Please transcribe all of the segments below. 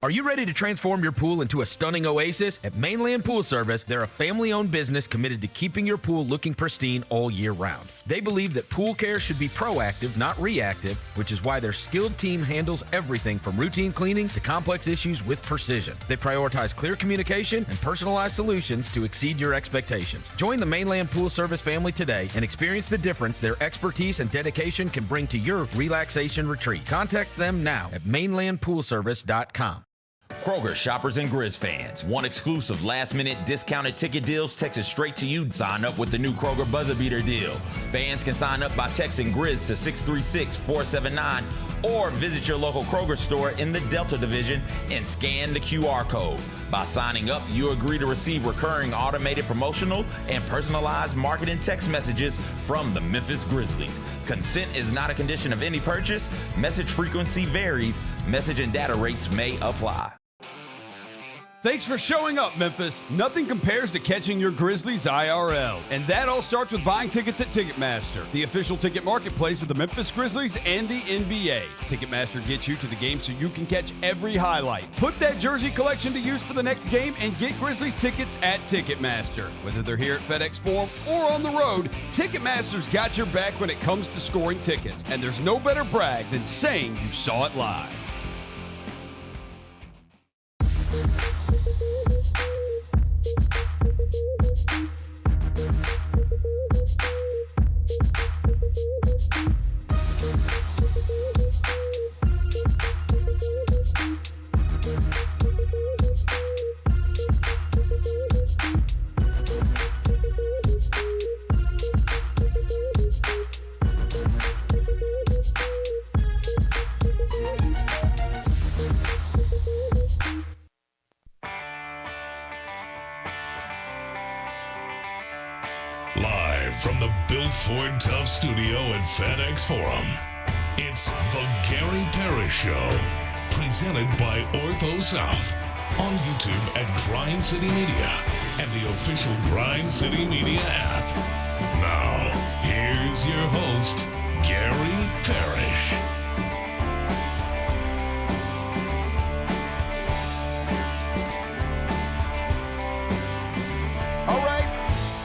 Are you ready to transform your pool into a stunning oasis? At Mainland Pool Service, they're a family-owned business committed to keeping your pool looking pristine all year round. They believe that pool care should be proactive, not reactive, which is why their skilled team handles everything from routine cleaning to complex issues with precision. They prioritize clear communication and personalized solutions to exceed your expectations. Join the Mainland Pool Service family today and experience the difference their expertise and dedication can bring to your relaxation retreat. Contact them now at mainlandpoolservice.com. Kroger shoppers and Grizz fans. Want exclusive last-minute discounted ticket deals texted straight to you? Sign up with the new Kroger Buzzer Beater deal. Fans can sign up by texting Grizz to 636-479 or visit your local Kroger store in the Delta Division and scan the QR code. By signing up, you agree to receive recurring automated promotional and personalized marketing text messages from the Memphis Grizzlies. Consent is not a condition of any purchase. Message frequency varies. Message and data rates may apply. Thanks for showing up, Memphis. Nothing compares to catching your Grizzlies IRL. And that all starts with buying tickets at Ticketmaster, the official ticket marketplace of the Memphis Grizzlies and the NBA. Ticketmaster gets you to the game so you can catch every highlight. Put that jersey collection to use for the next game and get Grizzlies tickets at Ticketmaster. Whether they're here at FedEx Forum or on the road, Ticketmaster's got your back when it comes to scoring tickets. And there's no better brag than saying you saw it live. Live from the Built Ford Tough studio at FedEx Forum, it's the Gary Parrish Show, presented by Ortho South, on YouTube at Grind City Media and the official Grind City Media app. Now, here's your host, Gary Parrish.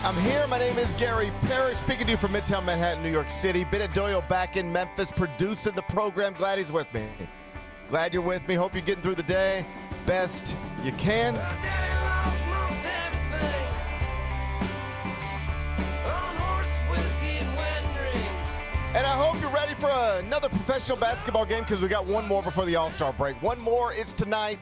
I'm here. My name is Gary Parrish, speaking to you from Midtown Manhattan, New York City. Bennett Doyle back in Memphis, producing the program. Glad he's with me. Glad you're with me. Hope you're getting through the day best you can. And I hope you're ready for another professional basketball game, because we got one more before the All-Star break. One more. It's tonight.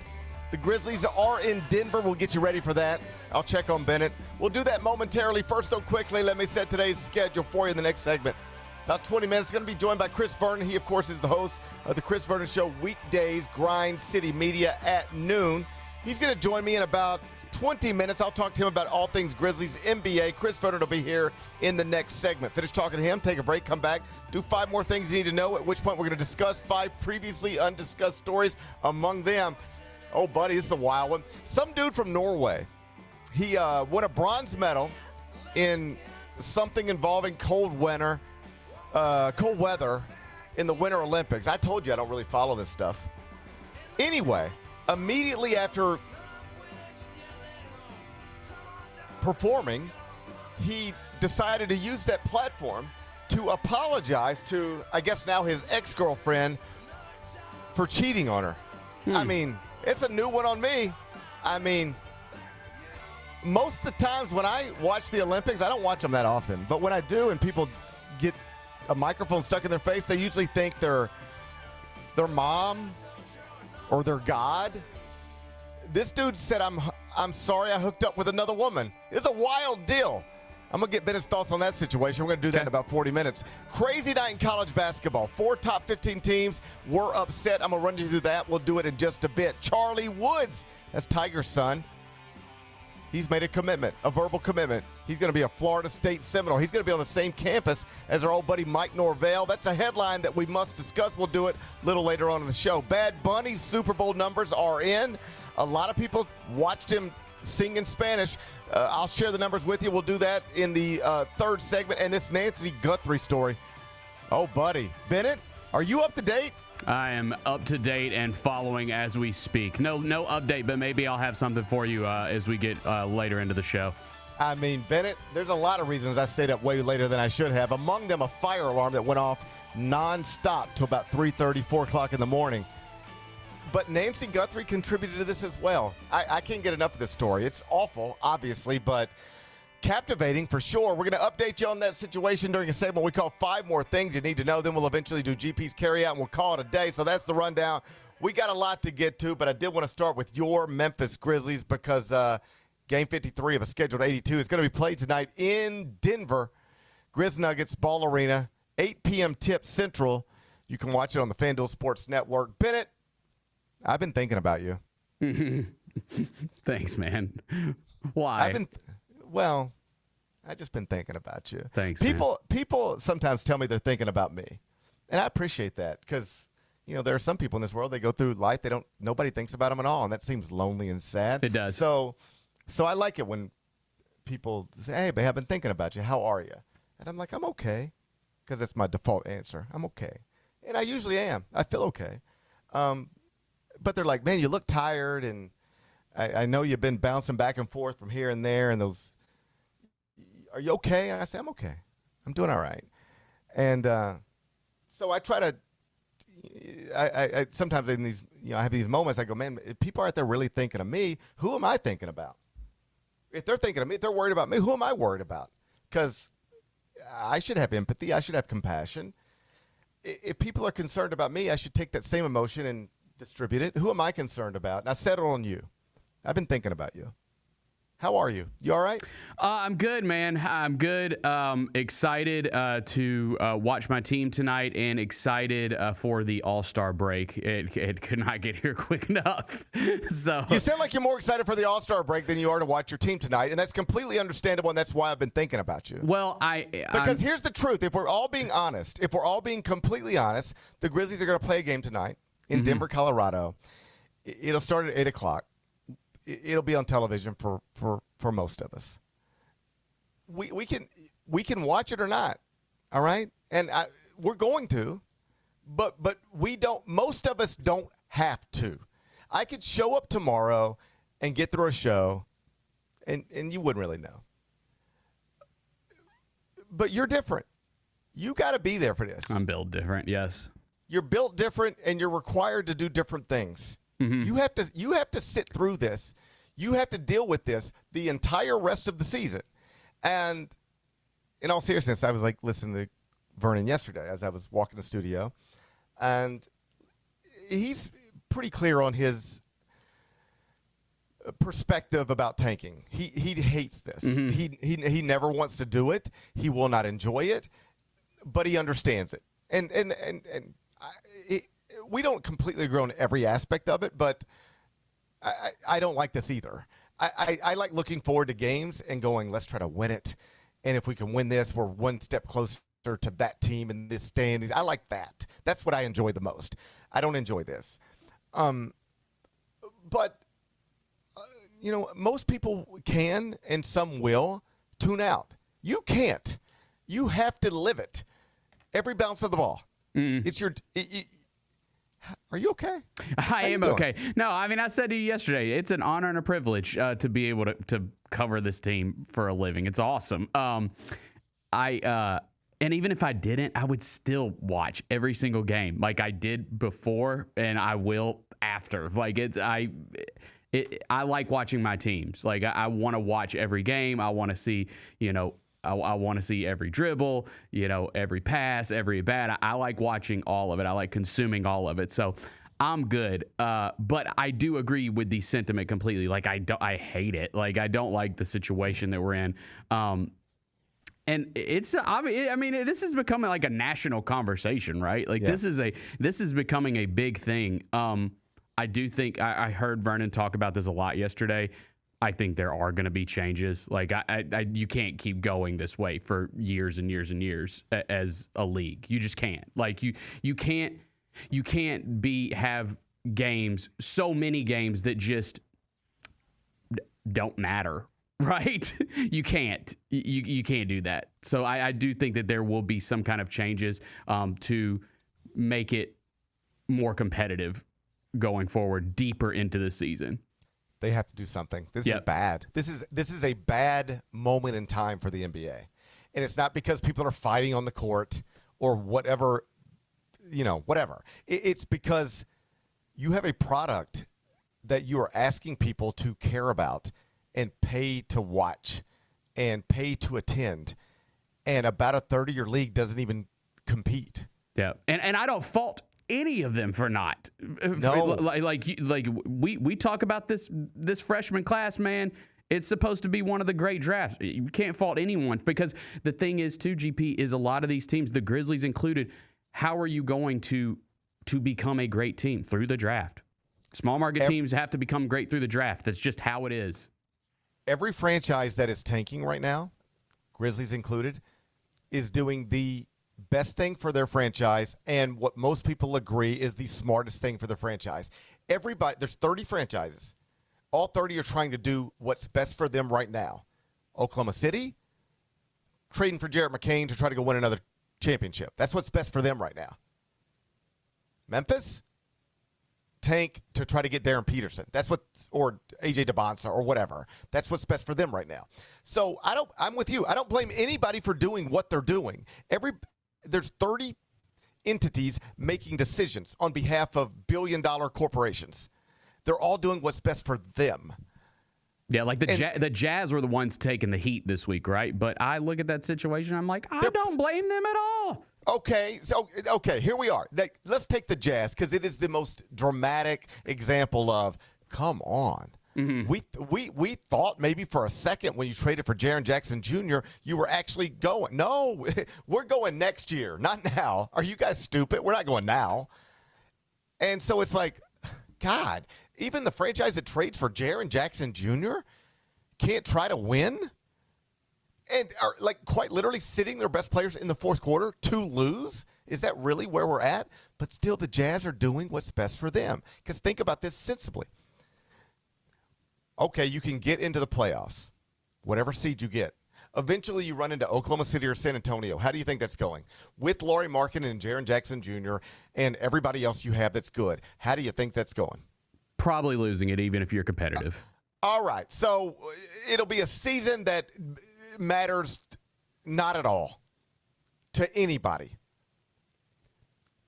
The Grizzlies are in Denver. We'll get you ready for that. I'll check on Bennett. We'll do that momentarily. First, though, quickly, let me set today's schedule for you in the next segment. About 20 minutes. Going to be joined by Chris Vernon. He, of course, is the host of the Chris Vernon Show weekdays, Grind City Media at noon. He's going to join me in about 20 minutes. I'll talk to him about all things Grizzlies, NBA. Chris Vernon will be here in the next segment. Finish talking to him, take a break, come back, do 5 more things you need to know, at which point we're going to discuss 5 previously undiscussed stories. Among them, oh, buddy, this is a wild one. Some dude from Norway, he won a bronze medal in something involving cold weather in the Winter Olympics. I told you I don't really follow this stuff. Anyway, immediately after performing, he decided to use that platform to apologize to, I guess now, his ex-girlfriend for cheating on her. I mean, it's a new one on me. I mean, most of the times when I watch the Olympics, I don't watch them that often, but when I do and people get a microphone stuck in their face, they usually think their mom or their God. This dude said, I'm sorry I hooked up with another woman. It's a wild deal. I'm going to get Bennett's thoughts on that situation. We're going to do that in about 40 minutes. Crazy night in college basketball. 4 top 15 teams were upset. I'm going to run you through that. We'll do it in just a bit. Charlie Woods, that's Tiger's son. He's made a commitment, a verbal commitment. He's going to be a Florida State Seminole. He's going to be on the same campus as our old buddy Mike Norvell. That's a headline that we must discuss. We'll do it a little later on in the show. Bad Bunny's Super Bowl numbers are in. A lot of people watched him sing in Spanish. I'll share the numbers with you. We'll do that in the third segment. And this Nancy Guthrie story. Oh, buddy. Bennett, are you up to date? I am up to date and following as we speak. No update, but maybe I'll have something for you as we get later into the show. I mean, Bennett, there's a lot of reasons I stayed up way later than I should have. Among them, a fire alarm that went off nonstop till about 3:30, 4 o'clock in the morning. But Nancy Guthrie contributed to this as well. I can't get enough of this story. It's awful, obviously, but captivating for sure. We're going to update you on that situation during a segment we call 5 More Things You Need to Know. Then we'll eventually do GP's Carryout, and we'll call it a day. So that's the rundown. We got a lot to get to, but I did want to start with your Memphis Grizzlies because Game 53 of a scheduled 82 is going to be played tonight in Denver. Grizz Nuggets Ball Arena, 8 p.m. tip Central. You can watch it on the FanDuel Sports Network. Bennett, I've been thinking about you. Thanks, man. Why? I've just been thinking about you. Thanks, People sometimes tell me they're thinking about me, and I appreciate that because there are some people in this world, they go through life, nobody thinks about them at all, and that seems lonely and sad. It does. So I like it when people say, "Hey, babe, I've been thinking about you. How are you?" And I'm like, "I'm okay," because that's my default answer. I'm okay, and I usually am. I feel okay. But they're like, "Man, you look tired," and I know you've been bouncing back and forth from here and there, and those. Are you okay? And I say, I'm okay. I'm doing all right. And so I try to. I sometimes in these, I have these moments. I go, man, if people are out there really thinking of me, who am I thinking about? If they're thinking of me, if they're worried about me, who am I worried about? Because I should have empathy. I should have compassion. If people are concerned about me, I should take that same emotion and distribute it. Who am I concerned about? And I settle on you. I've been thinking about you. How are you? You all right? I'm good, man. I'm good. Excited to watch my team tonight and excited for the All-Star break. It could not get here quick enough. So you sound like you're more excited for the All-Star break than you are to watch your team tonight, and that's completely understandable, and that's why I've been thinking about you. Well, Because here's the truth. If we're all being honest, if we're all being completely honest, the Grizzlies are going to play a game tonight in Denver, Colorado. It'll start at 8 o'clock. It'll be on television for most of us. We can watch it or not, all right? And we're going to, but we don't. Most of us don't have to. I could show up tomorrow and get through a show, and you wouldn't really know. But you're different. You got to be there for this. I'm built different. Yes, you're built different, and you're required to do different things. Mm-hmm. You have to sit through this. You have to deal with this the entire rest of the season. And in all seriousness, I was like listening to Vernon yesterday as I was walking the studio, and he's pretty clear on his perspective about tanking. He hates this. Mm-hmm. He never wants to do it. He will not enjoy it, but he understands it. And we don't completely agree on every aspect of it, but I don't like this either. I like looking forward to games and going, let's try to win it. And if we can win this, we're one step closer to that team in this standings. I like that. That's what I enjoy the most. I don't enjoy this. But most people can, and some will, tune out. You can't. You have to live it. Every bounce of the ball. It's your are you okay? I am okay. No, I mean, I said to you yesterday, it's an honor and a privilege to be able to cover this team for a living. It's awesome. And even if I didn't, I would still watch every single game like I did before, and I will after. Like I like watching my teams. Like I want to watch every game. I want to see, I want to see every dribble, every pass, every bat. I like watching all of it. I like consuming all of it. So I'm good. But I do agree with the sentiment completely. Like I hate it. Like I don't like the situation that we're in. And this is becoming like a national conversation, right? Like yes. This is becoming a big thing. I do think I heard Vernon talk about this a lot yesterday. I think there are going to be changes. Like you can't keep going this way for years and years and years as a league. You just can't. Like you can't have games, so many games that just don't matter, right? You can't. You can't do that. So I do think that there will be some kind of changes to make it more competitive going forward, deeper into the season. They have to do something. This is bad. This is a bad moment in time for the NBA. And it's not because people are fighting on the court or whatever, whatever. It's because you have a product that you are asking people to care about and pay to watch and pay to attend. And about a third of your league doesn't even compete. Yeah. And I don't fault any of them for not. No. Like we talk about this freshman class, man. It's supposed to be one of the great drafts. You can't fault anyone, because the thing is, too, GP, is a lot of these teams, the Grizzlies included, how are you going to become a great team? Through the draft. Small market teams have to become great through the draft. That's just how it is. Every franchise that is tanking right now, Grizzlies included, is doing the best thing for their franchise and what most people agree is the smartest thing for their franchise. There's 30 franchises. All 30 are trying to do what's best for them right now. Oklahoma City, trading for Jarrett McCain to try to go win another championship. That's what's best for them right now. Memphis, tank to try to get Darren Peterson. Or AJ DeBonsa or whatever. That's what's best for them right now. So I'm with you. I don't blame anybody for doing what they're doing. There's 30 entities making decisions on behalf of billion-dollar corporations. They're all doing what's best for them. Yeah, like the Jazz were the ones taking the heat this week, right? But I look at that situation, I'm like, I don't blame them at all. Okay, here we are. Let's take the Jazz, because it is the most dramatic example of, come on. Mm-hmm. We thought maybe for a second when you traded for Jaren Jackson Jr., you were actually going. No, we're going next year, not now. Are you guys stupid? We're not going now. And so it's like, God, even the franchise that trades for Jaren Jackson Jr. can't try to win and are quite literally sitting their best players in the fourth quarter to lose. Is that really where we're at? But still, the Jazz are doing what's best for them. Because think about this sensibly. Okay, you can get into the playoffs, whatever seed you get. Eventually, you run into Oklahoma City or San Antonio. How do you think that's going? With Lauri Markkanen and Jaren Jackson Jr. and everybody else you have that's good, how do you think that's going? Probably losing it, even if you're competitive. All right, so it'll be a season that matters not at all to anybody.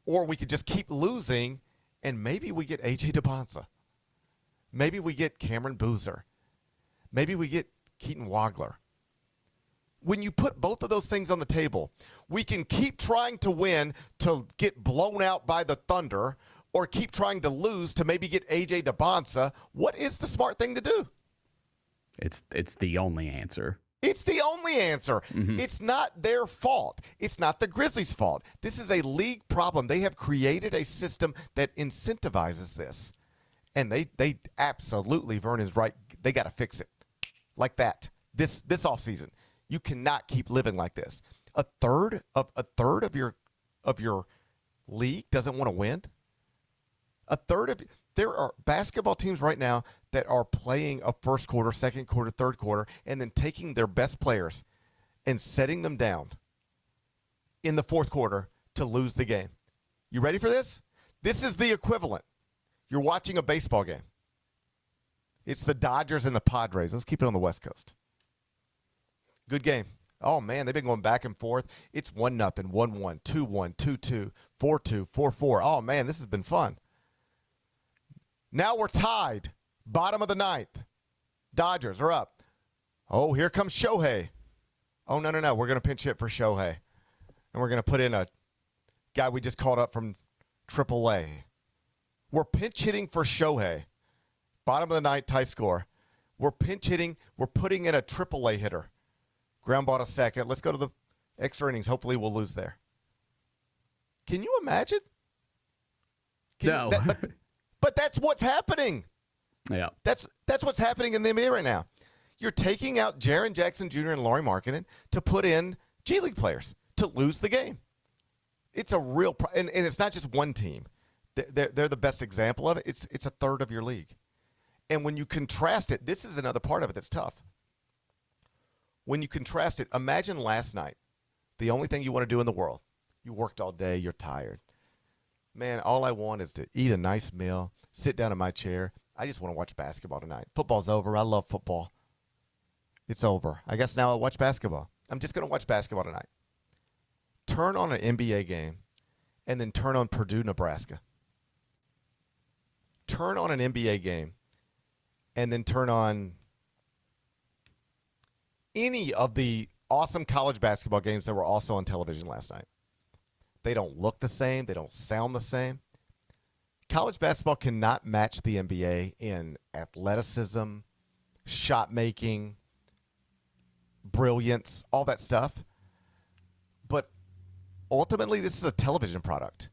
Or we could just keep losing, and maybe we get A.J. DeBonsa. Maybe we get Cameron Boozer. Maybe we get Keaton Wagler. When you put both of those things on the table, we can keep trying to win to get blown out by the Thunder, or keep trying to lose to maybe get A.J. DeBonsa. What is the smart thing to do? It's the only answer. It's the only answer. Mm-hmm. It's not their fault. It's not the Grizzlies' fault. This is a league problem. They have created a system that incentivizes this. And they absolutely, Vernon's right, they got to fix it like that this offseason. You cannot keep living like this. A third of your league doesn't want to win. There are basketball teams right now that are playing a first quarter, second quarter, third quarter, and then taking their best players and setting them down in the fourth quarter to lose the game. You ready for this? This is the equivalent. You're watching a baseball game. It's the Dodgers and the Padres. Let's keep it on the West Coast. Good game. Oh, man, they've been going back and forth. It's 1-0, 1-1, 2-1, 2-2, 4-2, 4-4. Oh, man, this has been fun. Now we're tied. Bottom of the ninth. Dodgers are up. Oh, here comes Shohei. Oh, no. We're going to pinch hit for Shohei. And we're going to put in a guy we just called up from AAA. We're pinch hitting for Shohei. Bottom of the ninth, tie score. We're pinch hitting. We're putting in a AAA hitter. Ground ball to second. Let's go to the extra innings. Hopefully we'll lose there. Can you imagine? No. But that's what's happening. Yeah. That's what's happening in the NBA right now. You're taking out Jaren Jackson Jr. and Lauri Markkanen to put in G League players to lose the game. It's a real and it's not just one team. They're the best example of it. It's a third of your league. And when you contrast it, this is another part of it that's tough. When you contrast it, imagine last night, the only thing you want to do in the world. You worked all day, you're tired. man, all I want is to eat a nice meal, sit down in my chair. I just want to watch basketball tonight. Football's over. I love football. It's over. I guess now I'll watch basketball. I'm just going to watch basketball tonight. Turn on an NBA game and then turn on Purdue, Nebraska. Turn on an NBA game and then turn on any of the awesome college basketball games that were also on television last night. They don't look the same. They don't sound the same. College basketball cannot match the NBA in athleticism, shot making, brilliance, all that stuff. But ultimately, this is a television product.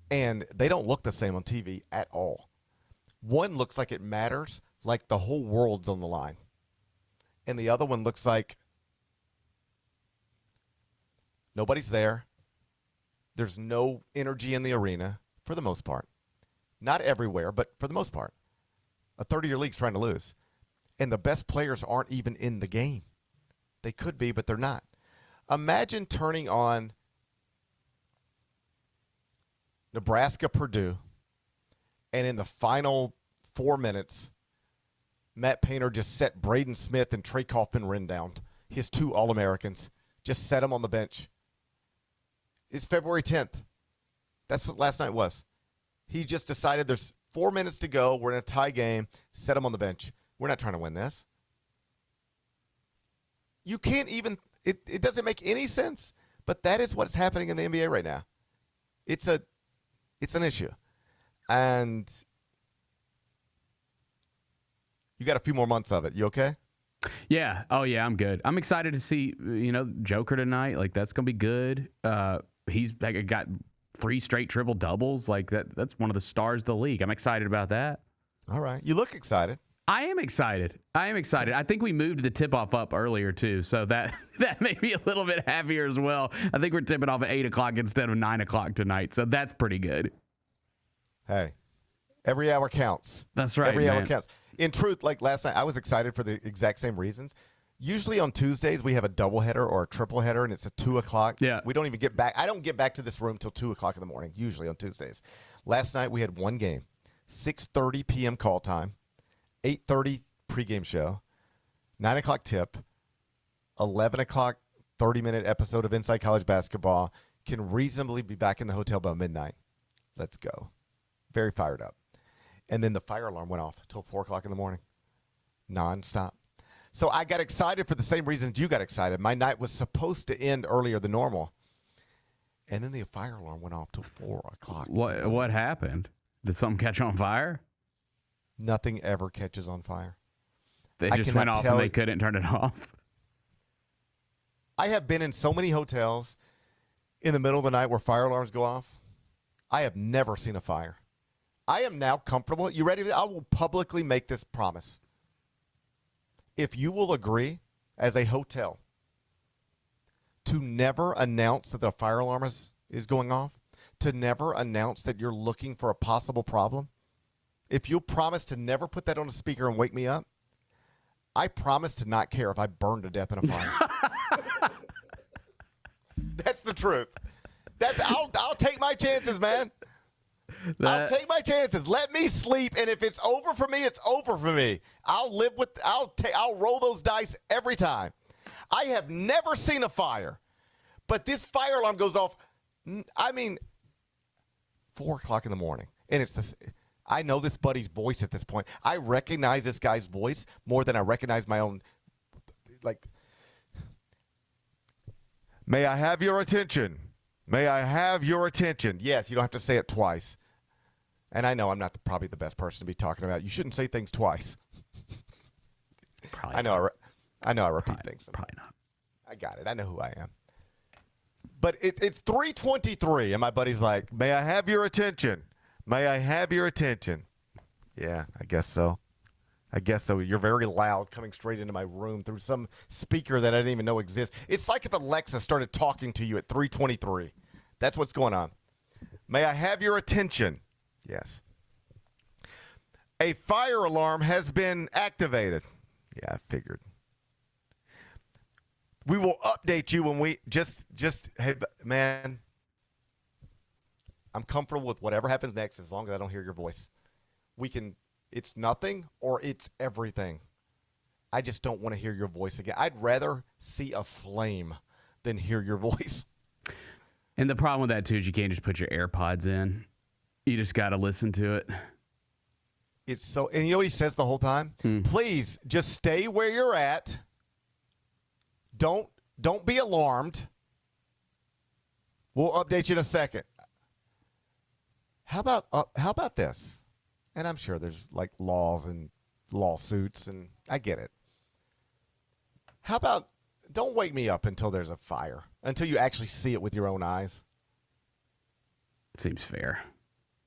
And they don't look the same on TV at all. One looks like it matters, like the whole world's on the line. And the other one looks like nobody's there. There's no energy in the arena, for the most part. Not everywhere, but for the most part. A 30-year league's trying to lose. And the best players aren't even in the game. They could be, but they're not. Imagine turning on Nebraska-Purdue, and in the final 4 minutes, Matt Painter just set Braden Smith and Trey Kaufman-Renn down, his 2 All-Americans. Just set them on the bench. It's February 10th. That's what last night was. He just decided there's 4 minutes to go. We're in a tie game. Set them on the bench. We're not trying to win this. You can't even – it doesn't make any sense. But that is what's happening in the NBA right now. It's an issue. And you got a few more months of it. You okay? Yeah. Oh, yeah, I'm good. I'm excited to see, Joker tonight. Like, that's going to be good. He's got 3 straight triple-doubles. Like, that's one of the stars of the league. I'm excited about that. All right. You look excited. I am excited. I think we moved the tip-off up earlier, too, so that made me a little bit happier as well. I think we're tipping off at 8 o'clock instead of 9 o'clock tonight, so that's pretty good. Hey, every hour counts. That's right, Every hour man. counts. In truth, like last night, I was excited for the exact same reasons. Usually on Tuesdays, we have a doubleheader or a tripleheader, and it's at 2 o'clock. Yeah. We don't even get back. I don't get back to this room till 2 o'clock in the morning, usually on Tuesdays. Last night, we had one game, 6:30 p.m. call time, 8:30 pregame show, 9 o'clock tip, 11 o'clock 30-minute episode of Inside College Basketball. Can reasonably be back in the hotel by midnight. Let's go. Very fired up. And then the fire alarm went off till 4 o'clock in the morning. Nonstop. So I got excited for the same reasons you got excited. My night was supposed to end earlier than normal. And then the fire alarm went off till 4 o'clock. What happened? Did something catch on fire? Nothing ever catches on fire. They I just cannot went off tell and they you- couldn't turn it off. I have been in so many hotels in the middle of the night where fire alarms go off. I have never seen a fire. I am now comfortable. You ready? I will publicly make this promise. If you will agree as a hotel to never announce that the fire alarm is going off, to never announce that you're looking for a possible problem, if you'll promise to never put that on a speaker and wake me up, I promise to not care if I burn to death in a fire. That's the truth. I'll take my chances, man. I'll take my chances. Let me sleep, and if it's over for me, it's over for me. I'll roll those dice every time. I have never seen a fire, but this fire alarm goes off. 4 o'clock in the morning, and it's this. I know this buddy's voice at this point. I recognize this guy's voice more than I recognize my own. Like, may I have your attention? May I have your attention? Yes, you don't have to say it twice. And I know I'm not probably the best person to be talking about. You shouldn't say things twice. Probably I know I repeat things. Probably not. I got it. I know who I am. But it's 3:23, and my buddy's like, may I have your attention? May I have your attention? Yeah, I guess so. You're very loud coming straight into my room through some speaker that I didn't even know exists. It's like if Alexa started talking to you at 3:23. That's what's going on. May I have your attention? Yes. A fire alarm has been activated. Yeah, I figured. We will update you when we just hey, man. I'm comfortable with whatever happens next as long as I don't hear your voice. It's nothing or it's everything. I just don't want to hear your voice again. I'd rather see a flame than hear your voice. And the problem with that, too, is you can't just put your AirPods in. You just got to listen to it. It's so, and you know what he says the whole time? Please just stay where you're at. Don't be alarmed. We'll update you in a second. How about this? And I'm sure there's like laws and lawsuits, and I get it. How about don't wake me up until there's a fire, until you actually see it with your own eyes? Seems fair.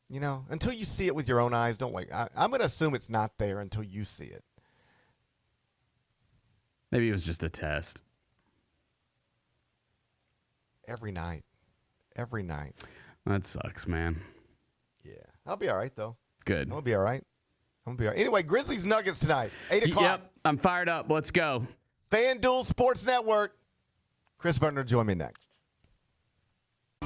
You know, until you see it with your own eyes, don't wake. I'm going to assume it's not there until you see it. Maybe it was just a test. Every night. That sucks, man. Yeah. I'll be all right, though. Good. I'm going to be all right. Anyway, Grizzlies Nuggets tonight, 8 o'clock. Yep, I'm fired up. Let's go. FanDuel Sports Network. Chris Verner, join me next.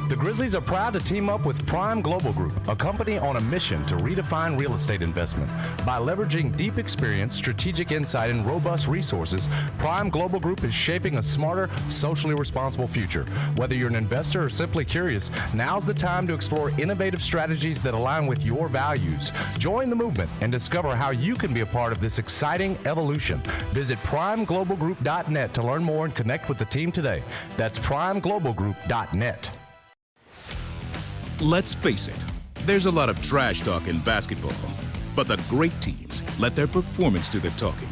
The Grizzlies are proud to team up with Prime Global Group, a company on a mission to redefine real estate investment. By leveraging deep experience, strategic insight, and robust resources, Prime Global Group is shaping a smarter, socially responsible future. Whether you're an investor or simply curious, now's the time to explore innovative strategies that align with your values. Join the movement and discover how you can be a part of this exciting evolution. Visit primeglobalgroup.net to learn more and connect with the team today. That's primeglobalgroup.net. Let's face it, there's a lot of trash talk in basketball, but the great teams let their performance do the talking.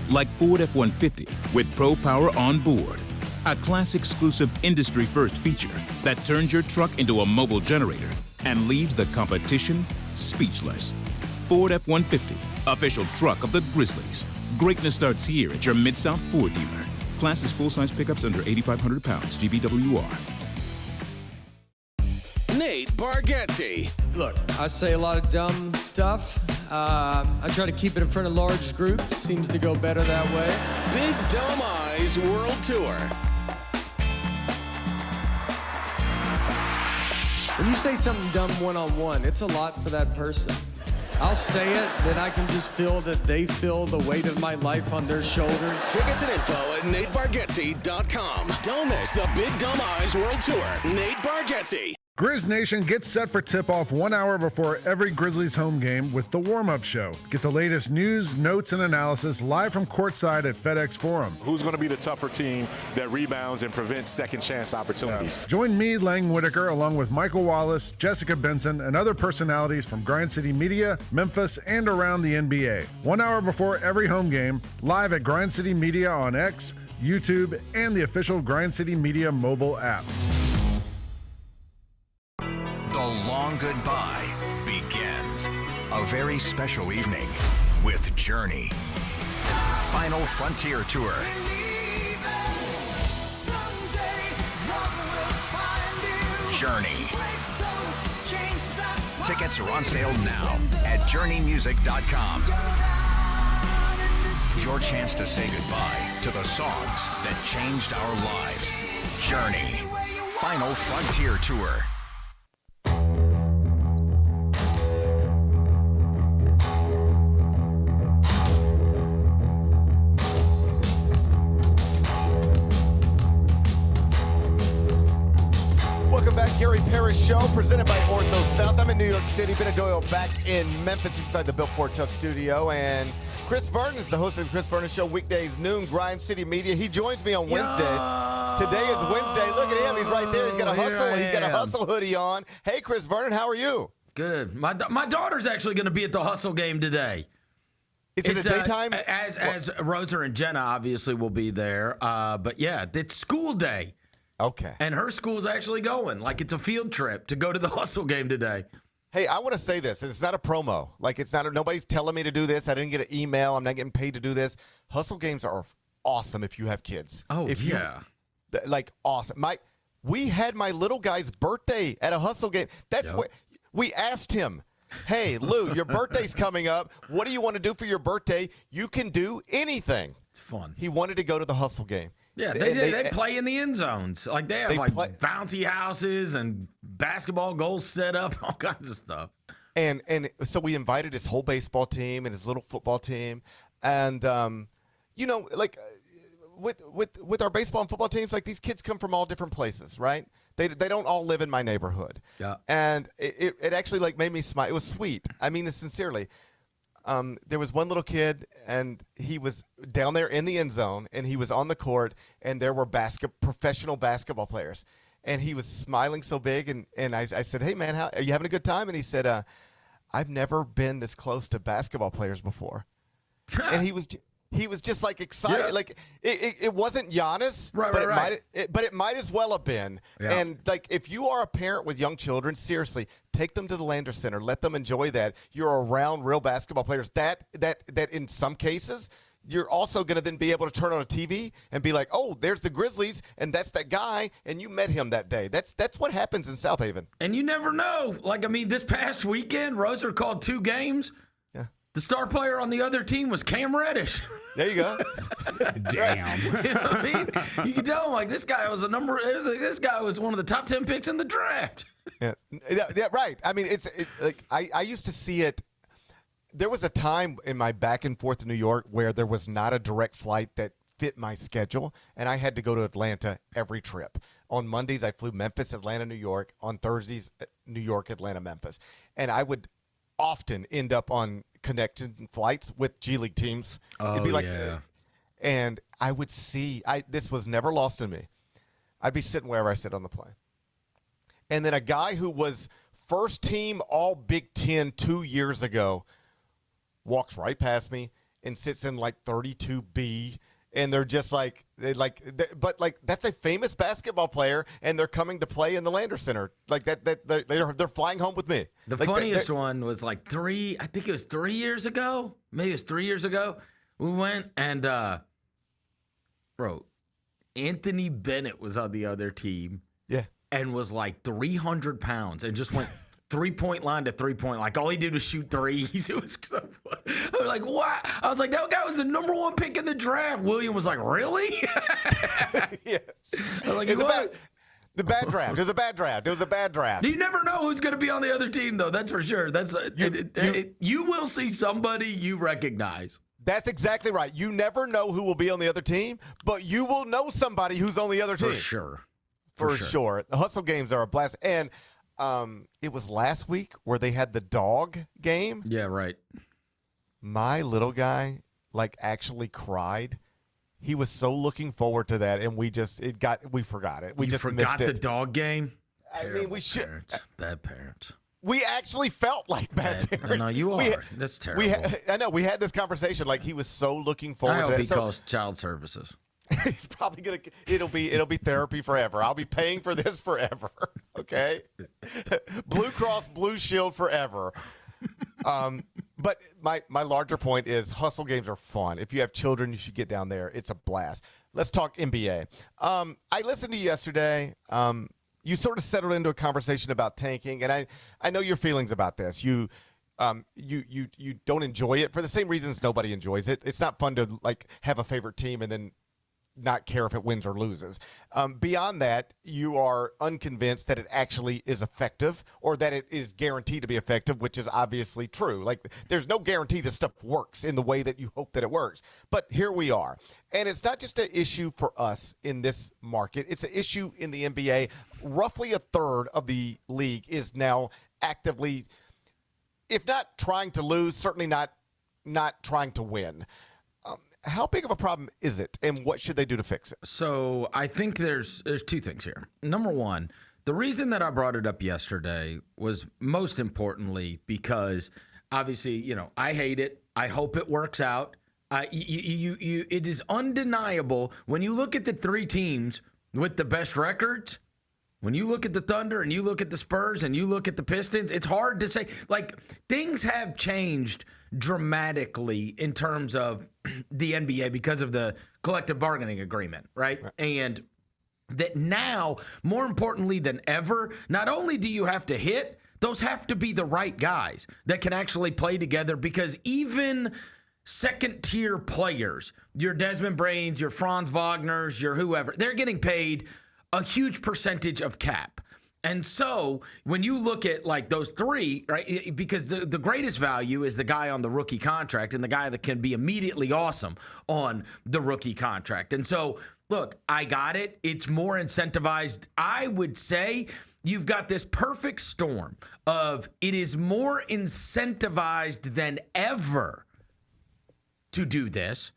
Like Ford F-150 with Pro Power on board, a class-exclusive industry-first feature that turns your truck into a mobile generator and leaves the competition speechless. Ford F-150, official truck of the Grizzlies. Greatness starts here at your Mid-South Ford dealer. Class is full-size pickups under 8,500 pounds, GVWR. Nate Bargatze. Look, I say a lot of dumb stuff. I try to keep it in front of large groups. Seems to go better that way. Big Dumb Eyes World Tour. When you say something dumb one-on-one, it's a lot for that person. I'll say it, then I can just feel that they feel the weight of my life on their shoulders. Tickets and info at NateBargatze.com. Don't miss the Big Dumb Eyes World Tour. Nate Bargatze. Grizz Nation gets set for tip-off 1 hour before every Grizzlies home game with the warm-up show. Get the latest news, notes, and analysis live from courtside at FedEx Forum. Who's going to be the tougher team that rebounds and prevents second-chance opportunities? Join me, Lang Whitaker, along with Michael Wallace, Jessica Benson, and other personalities from Grind City Media, Memphis, and around the NBA. 1 hour before every home game, live at Grind City Media on X, YouTube, and the official Grind City Media mobile app. The long goodbye begins. A very special evening with Journey. Final Frontier Tour. Journey. Tickets are on sale now at journeymusic.com. Your chance to say goodbye to the songs that changed our lives. Journey. Final Frontier Tour. Welcome back, Gary Parrish Show, presented by Ortho South. I'm in New York City. Ben Doyle back in Memphis inside the Built Ford Tough studio. And Chris Vernon is the host of the Chris Vernon Show, weekdays, noon, Grind City Media. He joins me on Wednesdays. Today is Wednesday. Look at him. He's right there. He's got a hustle. He's got a hustle hoodie on. Hey, Chris Vernon, how are you? Good. My daughter's actually going to be at the hustle game today. Is it a daytime? As Rosa and Jenna obviously will be there. But yeah, it's school day. Okay. And her school's actually going. Like it's a field trip to go to the hustle game today. Hey, I want to say this. It's not a promo. Like it's not. Nobody's telling me to do this. I didn't get an email. I'm not getting paid to do this. Hustle games are awesome if you have kids. Oh, if yeah. Like awesome. We had my little guy's birthday at a hustle game. That's what we asked him. Hey, Lou, your birthday's coming up. What do you want to do for your birthday? You can do anything. It's fun. He wanted to go to the hustle game. Yeah, they play in the end zones. Like they have bouncy houses and basketball goals set up, all kinds of stuff. And so we invited his whole baseball team and his little football team, and like with our baseball and football teams, like these kids come from all different places, right? They don't all live in my neighborhood. Yeah. And it actually like made me smile. It was sweet. I mean this sincerely. There was one little kid, and he was down there in the end zone, and he was on the court, and there were professional basketball players. And he was smiling so big, and I said, "Hey, man, are you having a good time?" And he said, "I've never been this close to basketball players before." And he was just like excited. Yeah. Like it wasn't Giannis, but it might as well have been. Yeah. And like if you are a parent with young children, seriously, take them to the Lander Center. Let them enjoy that. You're around real basketball players. That in some cases, you're also going to then be able to turn on a TV and be like, oh, there's the Grizzlies, and that's that guy, and you met him that day. That's what happens in South Haven. And you never know. Like, I mean, this past weekend, Roser called 2 games. Yeah. The star player on the other team was Cam Reddish. There you go. Damn. You know what I mean? You can tell him, like, this guy was this guy was one of the top 10 picks in the draft. Yeah, right. I mean, like I used to see it. There was a time in my back and forth to New York where there was not a direct flight that fit my schedule, and I had to go to Atlanta every trip. On Mondays, I flew Memphis, Atlanta, New York. On Thursdays, New York, Atlanta, Memphis. And I would often end up on connecting flights with G League teams. Oh, it'd be like, yeah. And I would see, this was never lost in me. I'd be sitting wherever I sit on the plane. And then a guy who was first team All Big Ten 2 years ago walks right past me and sits in like 32B, and they're just like, but that's a famous basketball player, and they're coming to play in the Lander Center. Like they're flying home with me. The funniest one was like 3 years ago. Maybe it was 3 years ago. We went and, Anthony Bennett was on the other team. Yeah. And was like 300 pounds and just went 3-point line to 3-point. Like, all he did was shoot threes. It was so fun. I was like, what? I was like, that guy was the number 1 pick in the draft. William was like, really? Yes. I was like, the bad draft. It was a bad draft. It was a bad draft. You never know who's going to be on the other team, though. That's for sure. You will see somebody you recognize. That's exactly right. You never know who will be on the other team, but you will know somebody who's on the other team. For sure. For sure. The hustle games are a blast. And it was last week where they had the dog game. Yeah, right. My little guy, actually cried. He was so looking forward to that, and we forgot it. We forgot missed it. The dog game? I mean, we should. Bad parents. We actually felt like bad parents. No, you are. That's terrible. I know. We had this conversation. Like, he was so looking forward to that. I hope he calls child services. He's probably gonna. It'll be therapy forever. I'll be paying for this forever. Okay, Blue Cross Blue Shield forever. But my larger point is hustle games are fun. If you have children, you should get down there. It's a blast. Let's talk NBA. I listened to you yesterday. You sort of settled into a conversation about tanking, and I know your feelings about this. You don't enjoy it for the same reasons nobody enjoys it. It's not fun to have a favorite team and then not care if it wins or loses. Beyond that, you are unconvinced that it actually is effective or that it is guaranteed to be effective, which is obviously true. There's no guarantee this stuff works in the way that you hope that it works. But here we are. And it's not just an issue for us in this market. It's an issue in the NBA. Roughly a third of the league is now actively, if not trying to lose, certainly not trying to win. How big of a problem is it, and what should they do to fix it? So I think there's 2 things here. Number one, the reason that I brought it up yesterday was most importantly because obviously, I hate it. I hope it works out. It is undeniable when you look at the 3 teams with the best records. When you look at the Thunder and you look at the Spurs and you look at the Pistons, it's hard to say. Things have changed dramatically in terms of the NBA because of the collective bargaining agreement, right? And that now, more importantly than ever, not only do you have to hit, those have to be the right guys that can actually play together, because even second-tier players, your Desmond Brains, your Franz Wagners, your whoever, they're getting paid a huge percentage of cap. And so when you look at like those three, right, because the greatest value is the guy on the rookie contract and the guy that can be immediately awesome on the rookie contract. And so, look, I got it. It's more incentivized. I would say you've got this perfect storm of it is more incentivized than ever to do this.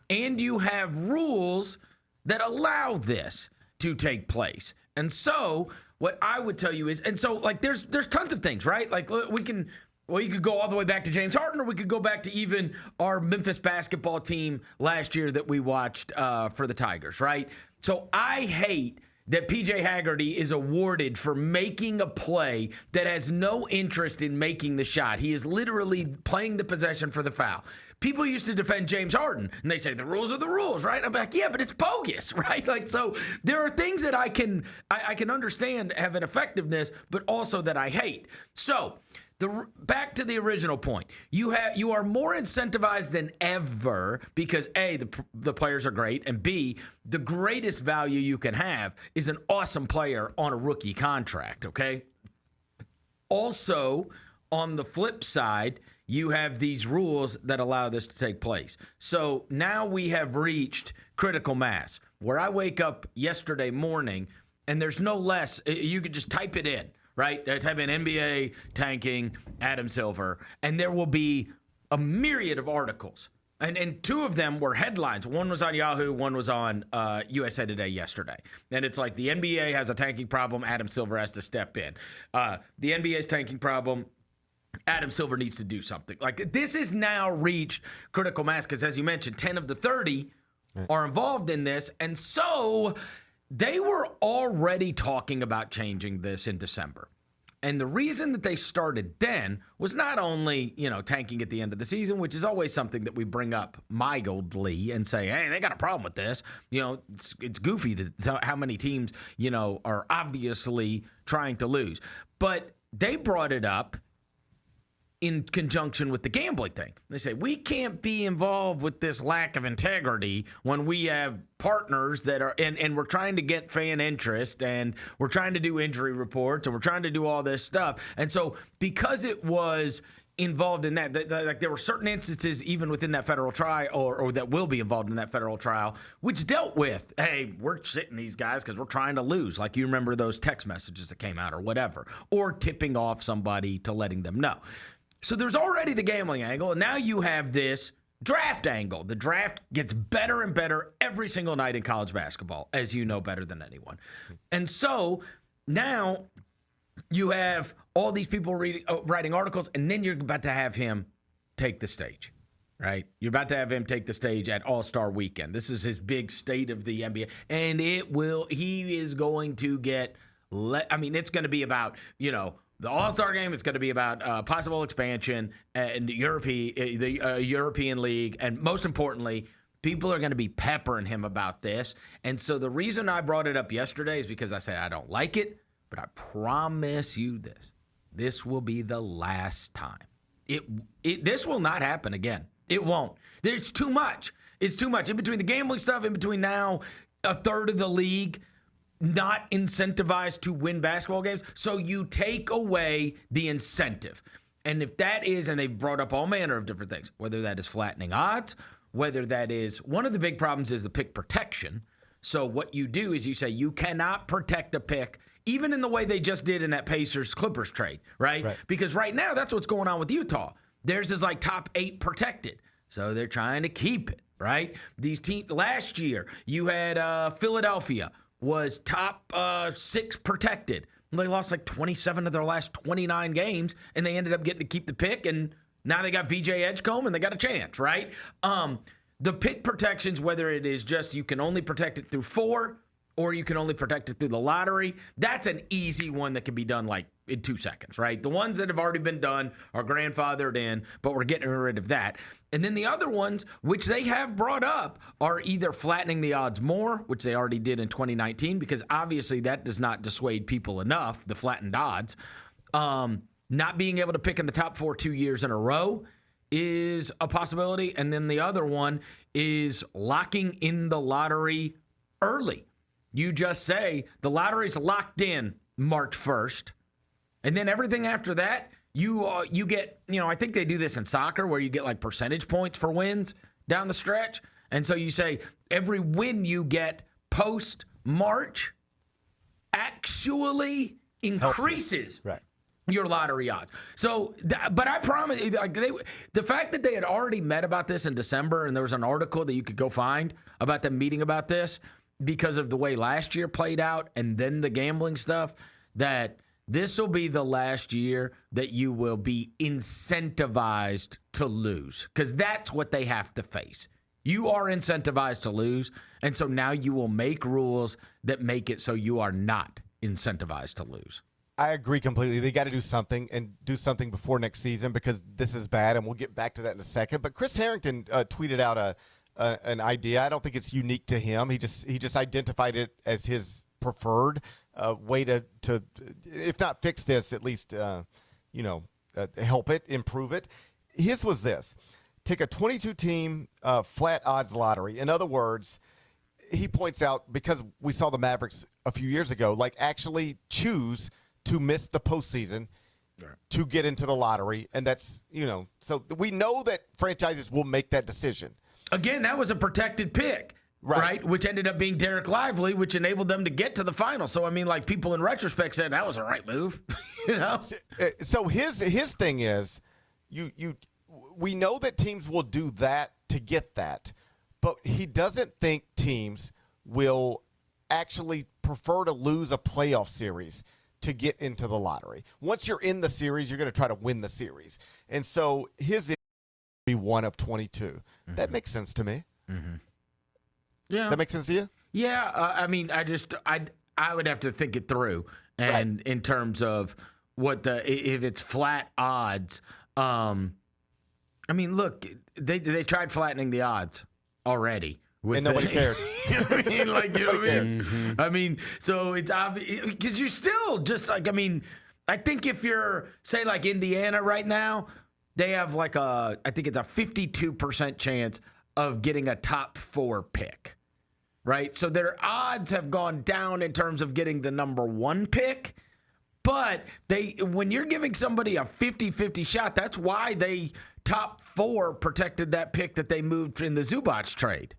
And you have rules that allow this to take place. And so what I would tell you is, and so like there's tons of things, right? Like you could go all the way back to James Harden, or we could go back to even our Memphis basketball team last year that we watched for the Tigers, right? So I hate that PJ Haggerty is awarded for making a play that has no interest in making the shot. He is literally playing the possession for the foul. People used to defend James Harden, and they say the rules are the rules, right? I'm like, yeah, but it's bogus, right? Like, so there are things that I can understand have an effectiveness, but also that I hate. So back to the original point, you are more incentivized than ever because A, the players are great, and B, the greatest value you can have is an awesome player on a rookie contract, okay? Also, on the flip side, you have these rules that allow this to take place. So now we have reached critical mass, where I wake up yesterday morning and there's no less, you could just type it in, right? Type in NBA tanking Adam Silver, and there will be a myriad of articles. And two of them were headlines. One was on Yahoo, one was on USA Today yesterday. And it's like the NBA has a tanking problem, Adam Silver has to step in. The NBA's tanking problem, Adam Silver needs to do something. Like, this has now reached critical mass because, as you mentioned, 10 of the 30 are involved in this. And so they were already talking about changing this in December. And the reason that they started then was not only, tanking at the end of the season, which is always something that we bring up mildly and say, hey, they got a problem with this. It's goofy that how many teams, are obviously trying to lose. But they brought it up in conjunction with the gambling thing. They say, we can't be involved with this lack of integrity when we have partners that are, and we're trying to get fan interest, and we're trying to do injury reports, and we're trying to do all this stuff. And so because it was involved in that, like there were certain instances even within that federal trial or that will be involved in that federal trial, which dealt with, hey, we're sitting these guys because we're trying to lose. Like you remember those text messages that came out or whatever, or tipping off somebody to letting them know. So there's already the gambling angle, and now you have this draft angle. The draft gets better and better every single night in college basketball, as you know better than anyone. And so now you have all these people writing articles, and then you're about to have him take the stage, right? You're about to have him take the stage at All-Star Weekend. This is his big state of the NBA, and he is going to get, it's going to be about, the All-Star game is going to be about possible expansion and the European League. And most importantly, people are going to be peppering him about this. And so the reason I brought it up yesterday is because I said I don't like it, but I promise you this will be the last time. This will not happen again. It won't. There's too much. It's too much. In between the gambling stuff, in between now a third of the league not incentivized to win basketball games. So you take away the incentive. And if that is, and they've brought up all manner of different things, whether that is flattening odds, whether that is, one of the big problems is the pick protection. So what you do is you say you cannot protect a pick, even in the way they just did in that Pacers-Clippers trade, right? Because right now, that's what's going on with Utah. Theirs is like top 8 protected. So they're trying to keep it, right? These teams, last year, you had Philadelphia was top 6 protected. They lost like 27 of their last 29 games, and they ended up getting to keep the pick, and now they got VJ Edgecombe, and they got a chance, right? The pick protections, whether it is just you can only protect it through 4 or you can only protect it through the lottery, that's an easy one that can be done like in 2 seconds, right? The ones that have already been done are grandfathered in, but we're getting rid of that. And then the other ones, which they have brought up, are either flattening the odds more, which they already did in 2019, because obviously that does not dissuade people enough, the flattened odds. Not being able to pick in the top 4 2 years in a row, is a possibility. And then the other one is locking in the lottery early. You just say the lottery's locked in March 1st. And then everything after that, you get, I think they do this in soccer where you get like percentage points for wins down the stretch. And so you say every win you get post-March actually increases your lottery odds. So, but I promise, the fact that they had already met about this in December, and there was an article that you could go find about them meeting about this because of the way last year played out and then the gambling stuff, that this will be the last year that you will be incentivized to lose, because that's what they have to face. You are incentivized to lose, and so now you will make rules that make it so you are not incentivized to lose. I agree completely. They got to do something, and do something before next season, because this is bad, and we'll get back to that in a second. But Chris Harrington tweeted out an idea. I don't think it's unique to him. He just identified it as his preferred way to if not fix this, at least help it, improve it. His was this: take a 22-team flat odds lottery. In other words, he points out, because we saw the Mavericks a few years ago, like actually choose to miss the postseason to get into the lottery. And that's, so we know that franchises will make that decision. Again, that was a protected pick, right? Which ended up being Derek Lively, which enabled them to get to the final. So, I mean, like, people in retrospect said that was a right move, So his thing is, we know that teams will do that to get that, but he doesn't think teams will actually prefer to lose a playoff series to get into the lottery. Once you're in the series, you're going to try to win the series. And so his is be one of 22. Mm-hmm. That makes sense to me. Mm-hmm. Yeah. Does that make sense to you? Yeah. I mean, I would have to think it through. And in terms of if it's flat odds, I mean, look, they tried flattening the odds already. And nobody cared. I mean, like, you know what I mean? Mm-hmm. I mean, so it's obvious, because you still just like, I mean, I think if you're, say, like Indiana right now, they have like I think it's a 52% chance of getting a top 4 pick, right? So their odds have gone down in terms of getting the number 1 pick. But when you're giving somebody a 50-50 shot, that's why they top 4 protected that pick that they moved in the Zubac trade.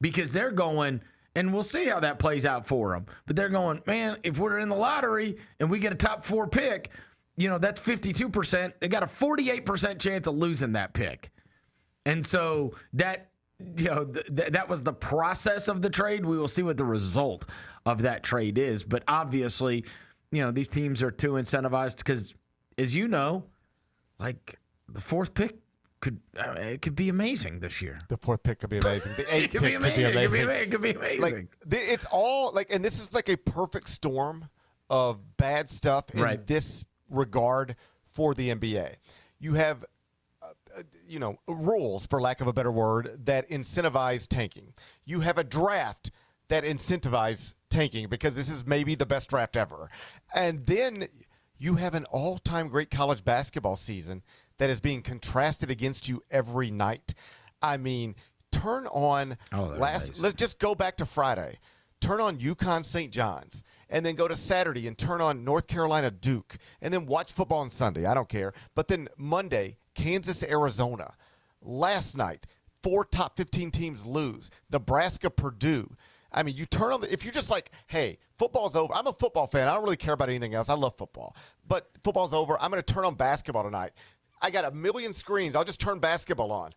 Because they're going, and we'll see how that plays out for them, but they're going, man, if we're in the lottery and we get a top 4 pick, that's 52%. They got a 48% chance of losing that pick. And so that, that was the process of the trade. We will see what the result of that trade is. But obviously, these teams are too incentivized because, as you know, like the 4th pick could be amazing this year. The 4th pick could be amazing. The 8th pick could be amazing. It could be amazing. Like, it's all like, and this is like a perfect storm of bad stuff in this regard for the NBA. You have, rules, for lack of a better word, that incentivize tanking. You have a draft that incentivizes tanking because this is maybe the best draft ever. And then you have an all-time great college basketball season that is being contrasted against you every night. I mean, turn on let's just go back to Friday. Turn on UConn St. John's, and then go to Saturday and turn on North Carolina Duke, and then watch football on Sunday. I don't care. But then Monday, Kansas, Arizona. Last night, 4 top 15 teams lose. Nebraska, Purdue. I mean, you turn on if you're just like, hey, football's over. I'm a football fan. I don't really care about anything else. I love football. But football's over. I'm going to turn on basketball tonight. I got a million screens. I'll just turn basketball on.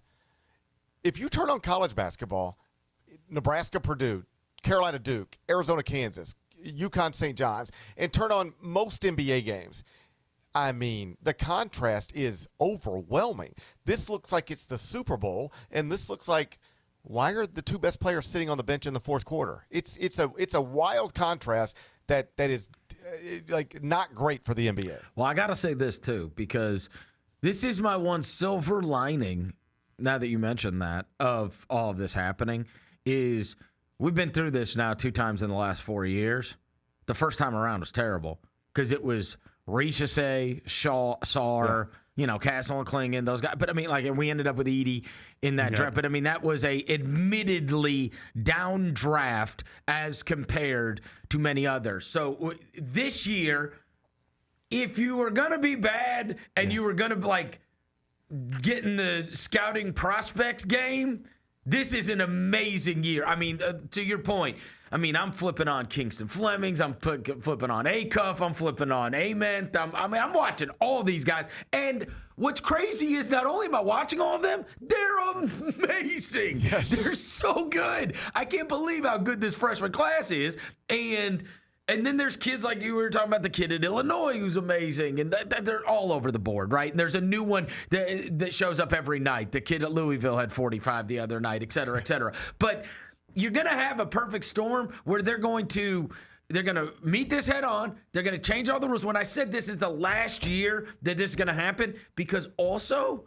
If you turn on college basketball, Nebraska, Purdue, Carolina, Duke, Arizona, Kansas, UConn, St. John's, and turn on most NBA games, I mean, the contrast is overwhelming. This looks like it's the Super Bowl, and this looks like, why are the 2 best players sitting on the bench in the 4th quarter? It's a wild contrast that is like not great for the NBA. Well, I got to say this too, because this is my one silver lining, now that you mentioned that, of all of this happening, is we've been through this now 2 times in the last 4 years. The first time around was terrible because it was Richese, Sarr, Castle and Klingon, those guys. But, I mean, and we ended up with Edey in that draft. But, I mean, that was a admittedly down draft as compared to many others. So, this year, if you were going to be bad and you were going to, get in the scouting prospects game, this is an amazing year. I mean, to your point, I'm flipping on Kingston Flemings. I'm flipping on Acuff. I'm flipping on Ament. I'm watching all these guys. And what's crazy is not only am I watching all of them, they're amazing. Yes. They're so good. I can't believe how good this freshman class is. And then there's kids like you were talking about, the kid at Illinois who's amazing, and they're all over the board, right? And there's a new one that shows up every night. The kid at Louisville had 45 the other night, et cetera, et cetera. But you're going to have a perfect storm where they're going to meet this head on. They're going to change all the rules. When I said this is the last year that this is going to happen, because also,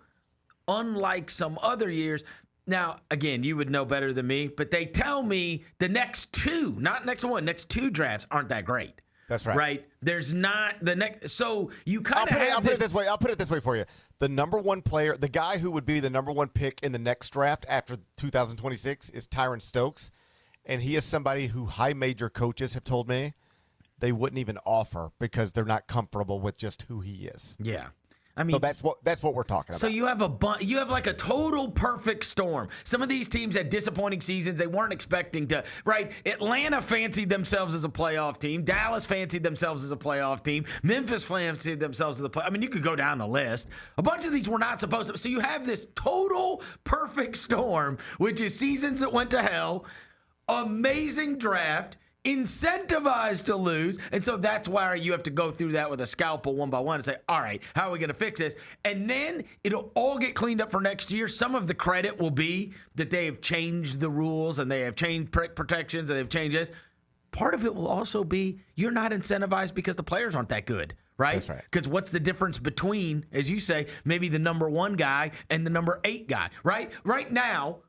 unlike some other years, now, again, you would know better than me, but they tell me the next two, not next one, next two drafts aren't that great. That's right. Right? There's not the next. So you kind of I'll put it this way. I'll put it this way for you. The number one player, the guy who would be the number one pick in the next draft after 2026 is Tyron Stokes. And he is somebody who high major coaches have told me they wouldn't even offer because they're not comfortable with just who he is. Yeah. I mean, so that's what we're talking about. So you have a total perfect storm. Some of these teams had disappointing seasons. They weren't expecting to, right? Atlanta fancied themselves as a playoff team. Dallas fancied themselves as a playoff team. Memphis fancied themselves as a playoff. I mean, you could go down the list. A bunch of these were not supposed to. So you have this total perfect storm, which is seasons that went to hell, amazing draft, incentivized to lose. And so that's why you have to go through that with a scalpel one by one and say, all right, how are we going to fix this? And then it'll all get cleaned up for next year. Some of the credit will be that they have changed the rules and they have changed protections and they've changed this. Part of it will also be you're not incentivized because the players aren't that good, right? That's right. Because what's the difference between, as you say, maybe the number 1 guy and the number 8 guy, right? Right now,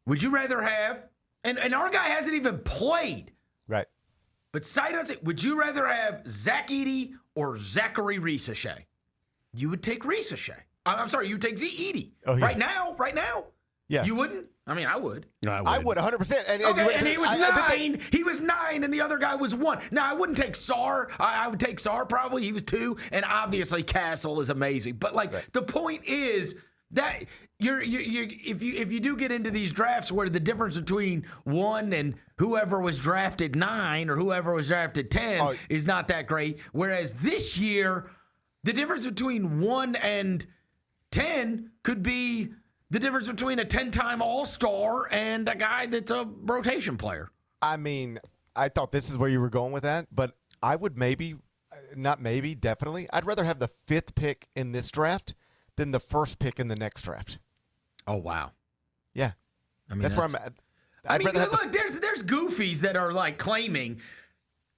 would you rather have, and our guy hasn't even played. Right. But sight unseen, would you rather have Zach Edey or Zachary Reese-Shea? You would take Reese-Shea. I'm sorry, you would take Edey. Oh, yes. Right now? Yes. You wouldn't? I mean, I would. I would 100%. And he was 9. He was 9, and the other guy was 1. Now, I wouldn't take Sarr. I would take Sarr probably. He was 2. And obviously, Castle is amazing. But, the point is that if you do get into these drafts where the difference between 1 and whoever was drafted 9 or whoever was drafted 10 is not that great, whereas this year the difference between 1 and 10 could be the difference between a 10-time All-Star and a guy that's a rotation player. I mean, I thought this is where you were going with that, but I would definitely. I'd rather have the 5th pick in this draft than the 1st pick in the next draft. Oh, wow. Yeah. I mean, that's where I'm at. There's goofies that are claiming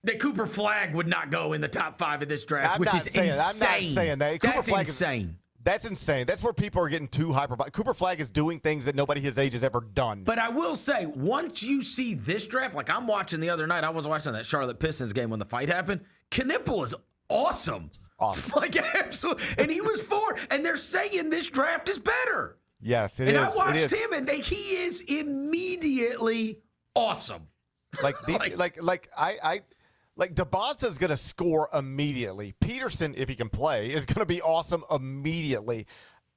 that Cooper Flagg would not go in the top 5 of this draft, which is insane. I'm not saying that. That's insane. That's insane. That's where people are getting too hyper. Cooper Flagg is doing things that nobody his age has ever done. But I will say, once you see this draft, I'm watching the other night, I was watching that Charlotte Pistons game when the fight happened. Knipple is awesome. Absolutely. And he was 4. And they're saying this draft is better. Yes, it is. And I watched him, and he is immediately awesome. DeBonsa's going to score immediately. Peterson, if he can play, is going to be awesome immediately.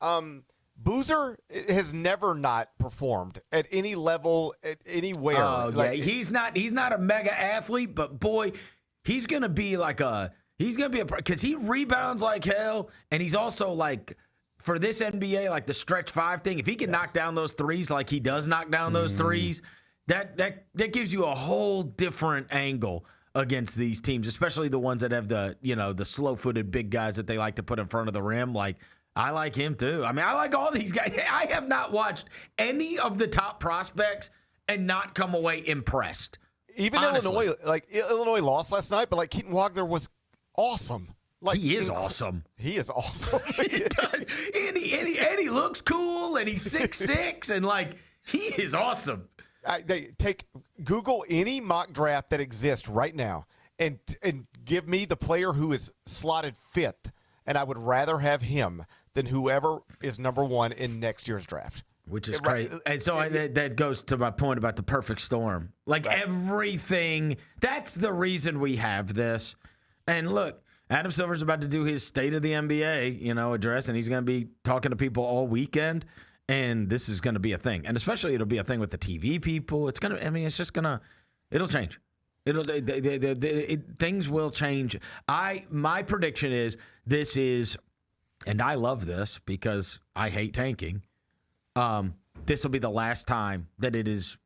Boozer has never not performed at any level, anywhere. Oh, yeah. He's not a mega athlete, but boy, he's going to be because he rebounds like hell, and he's also for this NBA, the stretch 5 thing, if he can knock down those threes like he does knock down those threes, that gives you a whole different angle against these teams, especially the ones that have the slow-footed big guys that they like to put in front of the rim. I like him too. I mean, I like all these guys. I have not watched any of the top prospects and not come away impressed. Even honestly. Illinois lost last night, but Keaton Wagner was awesome. He is awesome. He is awesome. He does. And he looks cool, and he's 6'6", and he is awesome. Google any mock draft that exists right now, and give me the player who is slotted 5th and I would rather have him than whoever is number 1 in next year's draft. Which is great. And so that goes to my point about the perfect storm. Like everything, that's the reason we have this. And look, Adam Silver's about to do his State of the NBA, address, and he's going to be talking to people all weekend. And this is going to be a thing. And especially it'll be a thing with the TV people. It's going to, it's just going to, it'll change. Things will change. My prediction is this is, and I love this because I hate tanking. This will be the last time that it is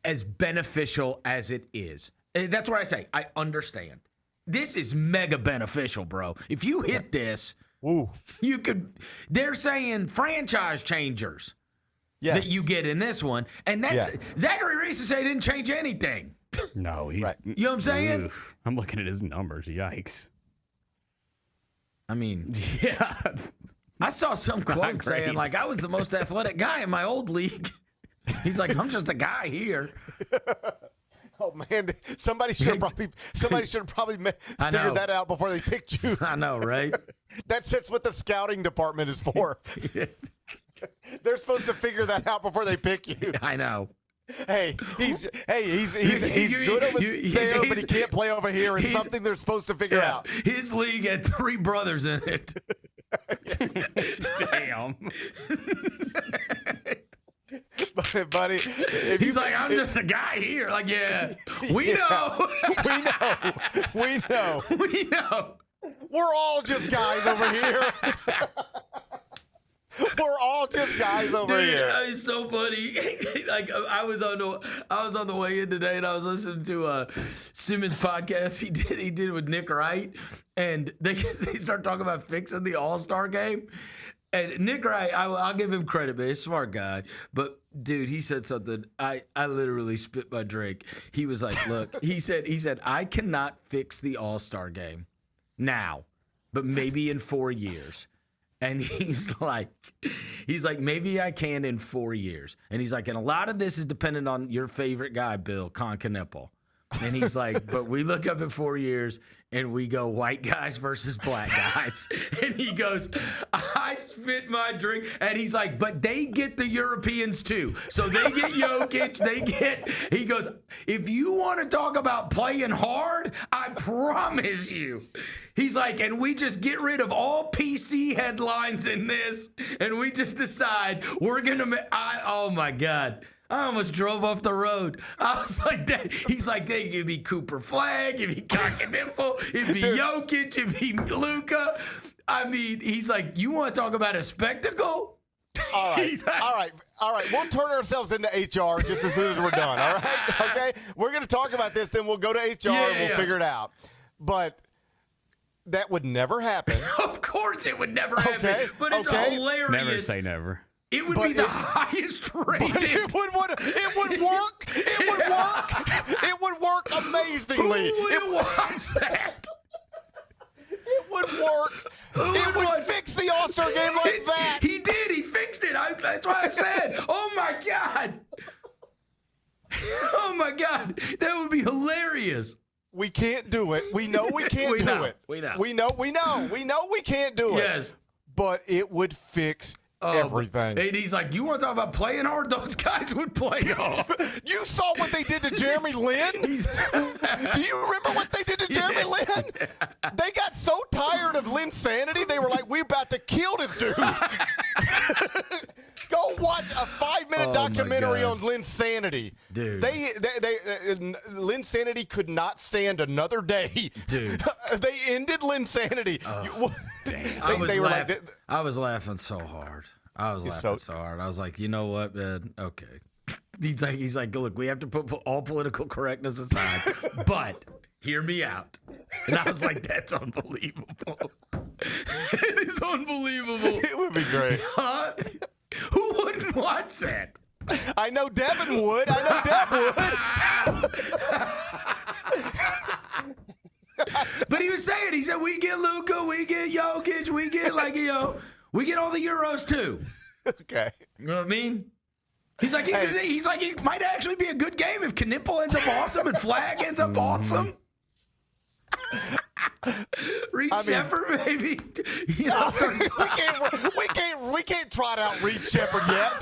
as beneficial as it is. That's what I say. I understand. This is mega beneficial, bro. If you hit this, you could. They're saying franchise changers that you get in this one, and that's Zachary Reese to say he didn't change anything. No, he's. You know what I'm saying? Oof. I'm looking at his numbers. Yikes. I mean, yeah. I saw some quote saying like I was the most athletic guy in my old league. He's like, I'm just a guy here. Oh man, somebody should have probably figured that out before they picked you. I know, right? That's what the scouting department is for. They're supposed to figure that out before they pick you. I know. Hey, he's good over there, but he can't play over here. It's something they're supposed to figure out. His league had 3 brothers in it. Damn. Buddy, he's like, I'm just a guy here. Like, we know. We know. We're all just guys over here. We're all just guys over here. It's so funny. Like I was on the way in today, and I was listening to Simmons' podcast. He did it with Nick Wright, and they start talking about fixing the All-Star game. And Nick Wright, I'll give him credit, man. He's a smart guy. But, dude, he said something. I literally spit my drink. He was like, look, he said, I cannot fix the All-Star game now, but maybe in 4 years. And he's like, maybe I can in 4 years. And he's like, and a lot of this is dependent on your favorite guy, Bill Concanipple. And he's like, but we look up in 4 years and we go white guys versus black guys. And he goes, I spit my drink. And he's like, but they get the Europeans too. So they get Jokic. He goes, if you want to talk about playing hard, I promise you. He's like, and we just get rid of all PC headlines in this. And we just decide we're going to, oh my God. I almost drove off the road. I was like, that. He's like, they give me Cooper Flag, it'd be Concanipple, it'd be Jokic, it'd be Luka. I mean, he's like, you want to talk about a spectacle? All right. We'll turn ourselves into HR just as soon as we're done. All right, okay. We're gonna talk about this, then we'll go to HR and we'll figure it out. But that would never happen. Of course, it would never happen. But it's hilarious. Never say never. It would be the highest rated. It would work. It would work amazingly. Who would watch that? It would work. It would fix the All-Star game like that. He did. He fixed it. That's why I said, oh, my God. Oh, my God. That would be hilarious. We can't do it. We know we can't do it. We know we can't do it. Yes. But it would fix everything. And he's like, you want to talk about playing hard? Those guys would play hard. You saw what they did to Jeremy Lin? Do you remember what they did to Jeremy Lin? They got so tired of Linsanity, they were like, we're about to kill this dude. Go watch a 5-minute documentary on Linsanity. Dude. Linsanity could not stand another day. Dude. They ended Linsanity. Damn. I was laughing so hard. I was like, you know what, man? Okay. He's like, look, we have to put all political correctness aside, but hear me out. And I was like, that's unbelievable. It is unbelievable. It would be great. Huh? Who wouldn't watch that? I know Devin would. But he was saying, he said, we get Luka, we get Jokic, we get we get all the Euros too. Okay. You know what I mean? He's like, it might actually be a good game if Knipple ends up awesome and Flag ends up awesome. Reed Shepherd, maybe. You know, we can't trot out Reed Shepherd yet.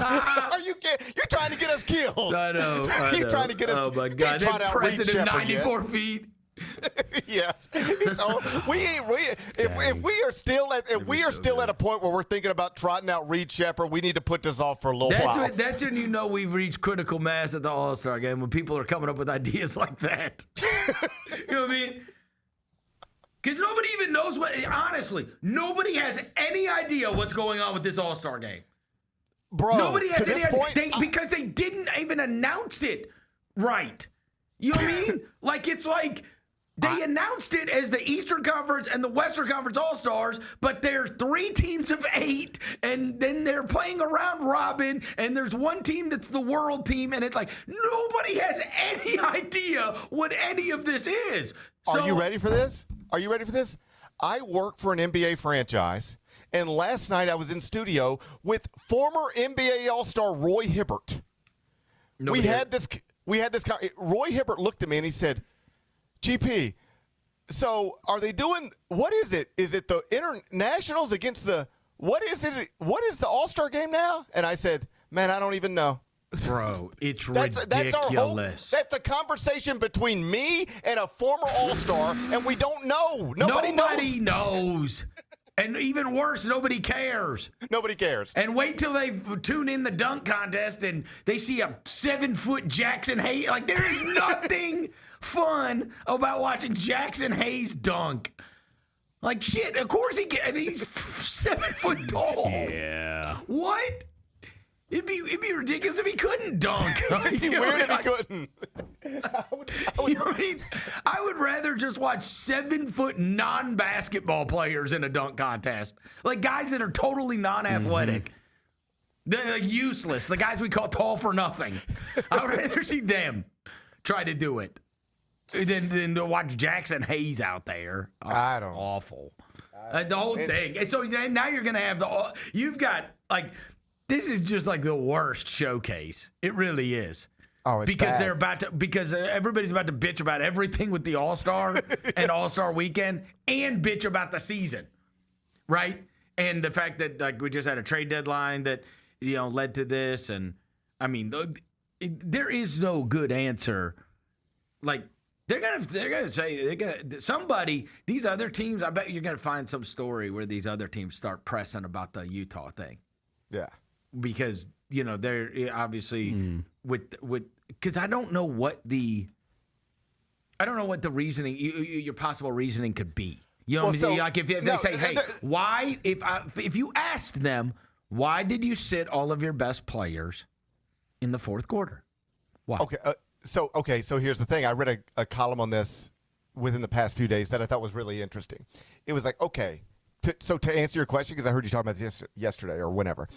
You're trying to get us killed. I know. You're trying to get us. Oh my God! They're pressing him 94 yet. feet. Yes. If we are still at a point where we're thinking about trotting out Reed Shepherd, we need to put this off for a little while. That's when you know we've reached critical mass at the All-Star game, when people are coming up with ideas like that. You know what I mean? Because nobody even knows honestly, nobody has any idea what's going on with this All-Star game. Bro, nobody has any idea. Point, because they didn't even announce it right. You know what I mean? Like, it's like they announced it as the Eastern Conference and the Western Conference All-Stars, but there's 3 teams of 8, and then they're playing a round robin, and there's one team that's the world team, and it's like nobody has any idea what any of this is. Are you ready for this? I work for an NBA franchise, and last night I was in studio with former NBA All-Star Roy Hibbert. We had this. Roy Hibbert looked at me and he said, "GP, so are they doing? What is it? Is it the internationals against the? What is it? What is the All-Star game now?" And I said, "Man, I don't even know." Bro, it's ridiculous. That's a conversation between me and a former All-Star, and we don't know. Nobody knows. And even worse, nobody cares. Nobody cares. And wait till they tune in the dunk contest and they see a 7-foot Jackson Hayes. Like, there is nothing fun about watching Jackson Hayes dunk. Like, shit, of course he's 7 foot tall. Yeah. What? It'd be ridiculous if he couldn't dunk. It'd be weird if he couldn't. You know what I mean? I would rather just watch 7-foot non-basketball players in a dunk contest. Like guys that are totally non-athletic. They're useless. The guys we call tall for nothing. I would rather see them try to do it than to watch Jackson Hayes out there. Oh, I don't. Awful. The whole thing. And so now you're going to have you've got like, this is just like the worst showcase. It really is. Oh, it's because bad. Because everybody's about to bitch about everything with the All-Star and All-Star weekend and bitch about the season. Right? And the fact that like we just had a trade deadline that led to this, and I mean there is no good answer. Like they're gonna say somebody, these other teams, I bet you're gonna find some story where these other teams start pressing about the Utah thing. Yeah. Because they're obviously with because I don't know what the reasoning, your possible reasoning could be. You know, like if they say, "Hey, why?" If you asked them, "Why did you sit all of your best players in the fourth quarter?" Why? Okay. So here's the thing. I read a column on this within the past few days that I thought was really interesting. It was like, okay, to answer your question, because I heard you talking about this yesterday or whenever.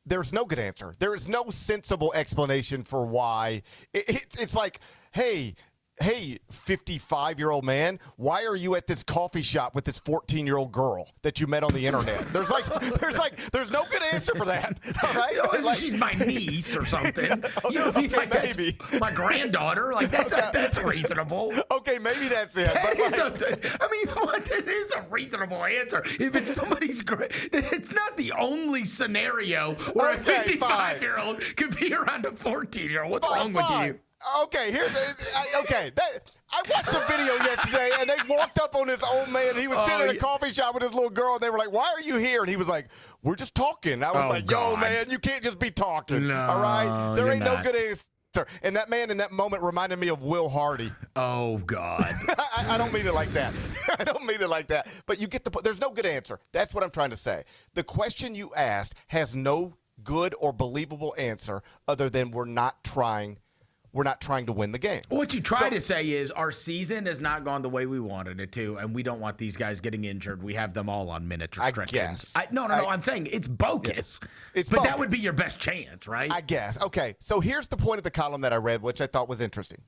There's no good answer. There is no sensible explanation for why. It's like, hey, 55-year-old man, why are you at this coffee shop with this 14-year-old girl that you met on the internet? There's no good answer for that. All right? She's my niece or something. Maybe. That's my granddaughter. Like that's reasonable. Okay, maybe that's it. That is a reasonable answer. If it's somebody's it's not the only scenario where a 55-year-old could be around a 14-year-old. What's wrong with you? Okay, I watched a video yesterday, and they walked up on this old man. He was sitting in a coffee shop with his little girl, and they were like, "Why are you here?" And he was like, "We're just talking." I was like, "Yo, man, you can't just be talking. No, all right? There ain't not. No good answer." And that man in that moment reminded me of Will Hardy. Oh God! I don't mean it like that. I don't mean it like that. But you get the point. There's no good answer. That's what I'm trying to say. The question you asked has no good or believable answer other than we're not trying to win the game. What you try to say is our season has not gone the way we wanted it to, and we don't want these guys getting injured. We have them all on minute restrictions. No. I'm saying it's bogus. It's but bogus. That would be your best chance, right? I guess. Okay, so here's the point of the column that I read, which I thought was interesting.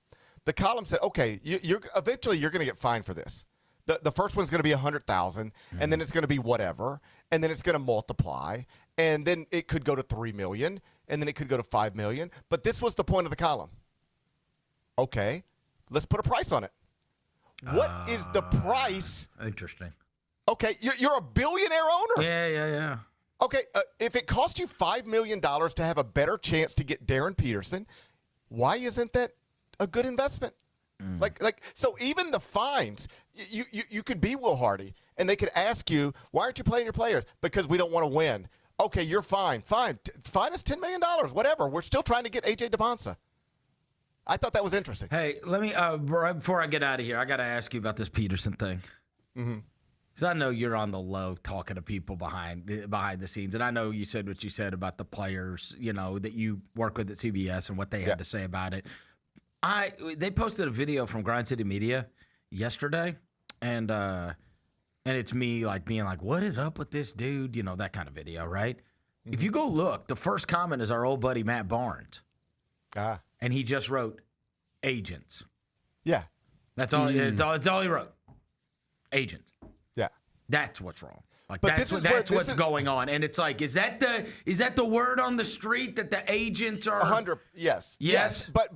The column said, okay, eventually you're going to get fined for this. The first one's going to be $100,000, and then it's going to be whatever, and then it's going to multiply, and then it could go to $3 million, and then it could go to $5 million. But this was the point of the column. Okay, let's put a price on it. What is the price? Interesting. Okay, you're a billionaire owner. Yeah. Okay, if it cost you $5 million to have a better chance to get Darren Peterson, why isn't that a good investment? So even the fines, you could be Will Hardy, and they could ask you, why aren't you playing your players? Because we don't want to win. Okay, you're fine. Fine. Fine us $10 million, whatever. We're still trying to get A.J. DeBonsa. I thought that was interesting. Hey, let me, right before I get out of here, I got to ask you about this Peterson thing. Mm-hmm. Because I know you're on the low talking to people behind the scenes, and I know you said what you said about the players, that you work with at CBS and what they had to say about it. They posted a video from Grind City Media yesterday, and it's me being like, what is up with this dude? That kind of video, right? Mm-hmm. If you go look, the first comment is our old buddy Matt Barnes. And he just wrote agents. Yeah. That's all. It's all he wrote. Agents. Yeah. That's what's wrong. But that's what's going on. And it's like, is that the word on the street that the agents are 100? Yes. But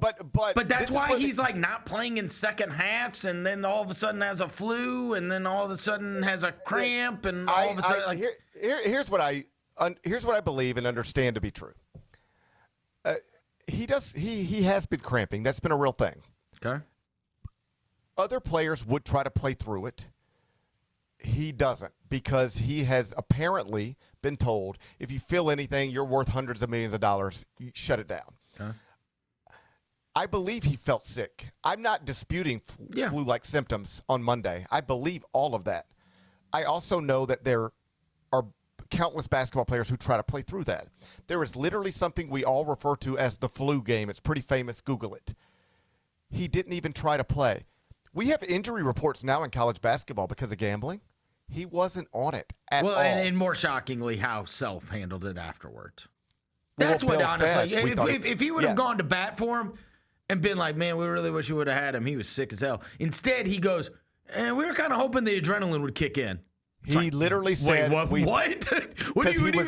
that's why he's not playing in second halves, and then all of a sudden has a flu, and then all of a sudden has a cramp, and all of a sudden here's what I believe and understand to be true. He has been cramping. That's been a real thing. Okay. Other players would try to play through it. He doesn't, because he has apparently been told, if you feel anything, you're worth hundreds of millions of dollars, you shut it down. Okay. I believe he felt sick. I'm not disputing flu-like symptoms on Monday. I believe all of that. I also know that there are countless basketball players who try to play through that. There is literally something we all refer to as the flu game. It's pretty famous. Google it. He didn't even try to play. We have injury reports now in college basketball because of gambling. He wasn't on it at all. And more shockingly, how Self handled it afterwards. That's what, honestly, if he would have gone to bat for him and been like, man, we really wish we would have had him. He was sick as hell. Instead, he goes, and we were kind of hoping the adrenaline would kick in. He literally said, what? What do you mean?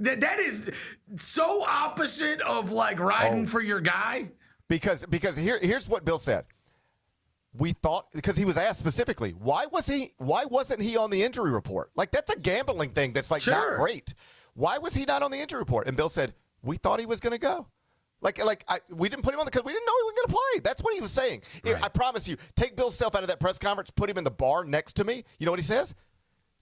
That is so opposite of riding for your guy. Because here's what Bill said. We thought, because he was asked specifically, why wasn't he on the injury report? That's a gambling thing that's not great. Why was he not on the injury report? And Bill said, we thought he was going to go. We didn't put him on because we didn't know he was going to play. That's what he was saying. Right. I promise you, take Bill Self out of that press conference, put him in the bar next to me. You know what he says?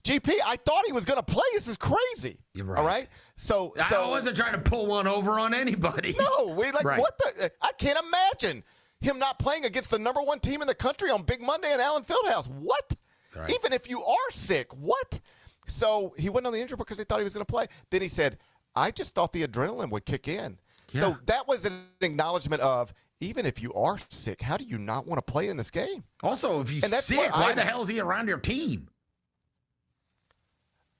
GP, I thought he was going to play. This is crazy. You're right. All right? So I wasn't trying to pull one over on anybody. No, what the? I can't imagine him not playing against the number one team in the country on Big Monday in Allen Fieldhouse. What? Right. Even if you are sick, what? So he went on the injury because they thought he was going to play. Then he said, I just thought the adrenaline would kick in. Yeah. So that was an acknowledgement of, even if you are sick, how do you not want to play in this game? Also, if you're sick, why the hell is he around your team?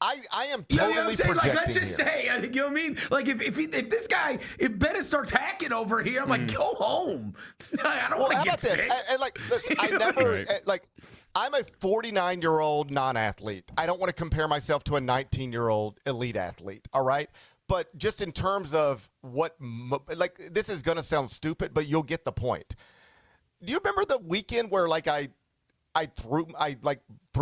I am totally projecting let's just say, you know what I mean? If this guy, if Bennett starts hacking over here, I'm like, go home. I don't want to get sick. Listen, I never I'm a 49-year-old non-athlete. I don't want to compare myself to a 19-year-old elite athlete. All right, but just in terms of what, this is gonna sound stupid, but you'll get the point. Do you remember the weekend where I threw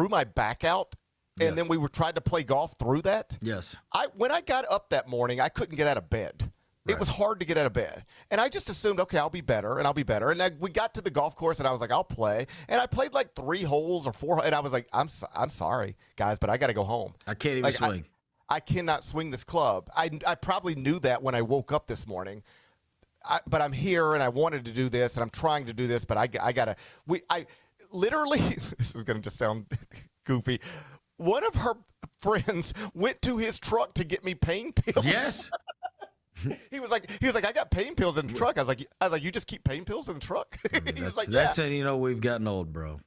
my back out? And then we tried to play golf through that. Yes. When I got up that morning, I couldn't get out of bed. Right. It was hard to get out of bed. And I just assumed, okay, I'll be better. And we got to the golf course, and I was like, I'll play. And I played 3 holes or 4. And I was like, I'm sorry, guys, but I got to go home. I can't even swing. I cannot swing this club. I probably knew that when I woke up this morning. But I'm here, and I wanted to do this, and I'm trying to do this. But I got to. I literally, this is going to just sound goofy. One of her friends went to his truck to get me pain pills. Yes. He was like, I got pain pills in the truck. I was like, you just keep pain pills in the truck? He was like, that's how we've gotten old, bro.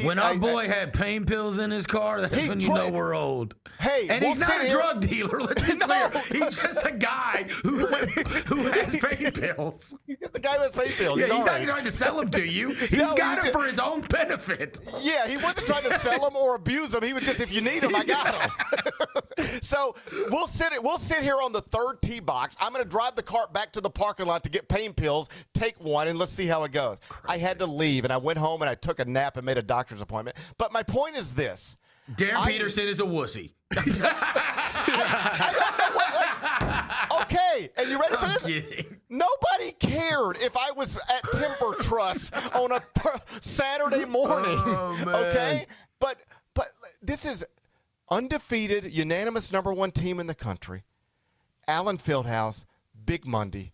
When our boy had pain pills in his car, that's when you know we're old. Hey, and he's not a drug dealer. Let's be clear. He's just a guy who has pain pills. The guy who has pain pills. Yeah, he's not trying to sell them to you. He's got them for his own benefit. Yeah, he wasn't trying to sell them or abuse them. He was just, if you need them, I got them. So we'll sit here on the third tee box. I'm going to drive the cart back to the parking lot to get pain pills, take one, and let's see how it goes. Crazy. I had to leave, and I went home and I took a nap nap and made a doctor's appointment. But my point is this. Darren Peterson is a wussy. Okay, and you ready for this? Kidding. Nobody cared if I was at Timber Trust on a Saturday morning. Oh, man. Okay, but this is undefeated, unanimous number one team in the country. Allen Fieldhouse, Big Monday.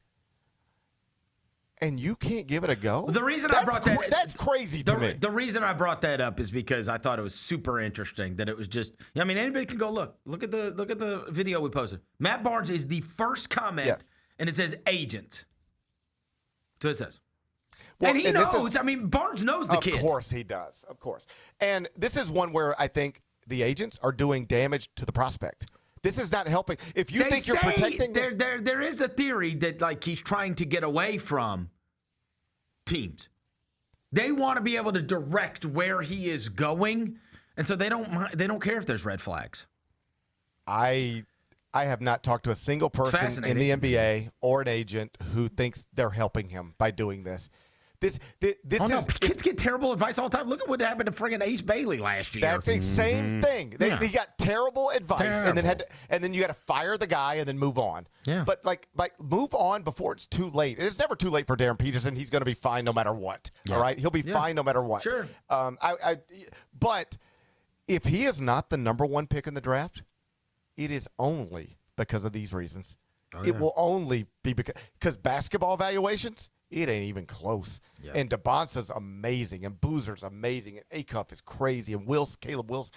And you can't give it a go? The reason I brought that that's crazy to me. The reason I brought that up is because I thought it was super interesting that it was just. I mean, anybody can go look at the video we posted. Matt Barnes is the first comment, Yes. and it says agent. So it says. Well, and he knows. I mean, Barnes knows the kid. Of course he does. Of course. And this is one where I think the agents are doing damage to the prospect. This is not helping. If you think you're protecting there is a theory that like he's trying to get away from teams. They want to be able to direct where he is going, and so they don't care if there's red flags. I have not talked to a single person in the NBA or an agent who thinks they're helping him by doing this. This kids get terrible advice all the time. Look at what happened to friggin' Ace Bailey last year. That's the same thing. He got terrible advice, and then you got to fire the guy and then move on. Yeah. But like move on before it's too late. It's never too late for Darren Peterson. He's going to be fine no matter what. Yeah. All right, he'll be fine no matter what. Sure. But if he is not the number one pick in the draft, it is only because of these reasons. It will only be because basketball evaluations. It ain't even close. Yeah. And DeBonsa's amazing, and Boozer's amazing, and Acuff is crazy, and Caleb Wilson.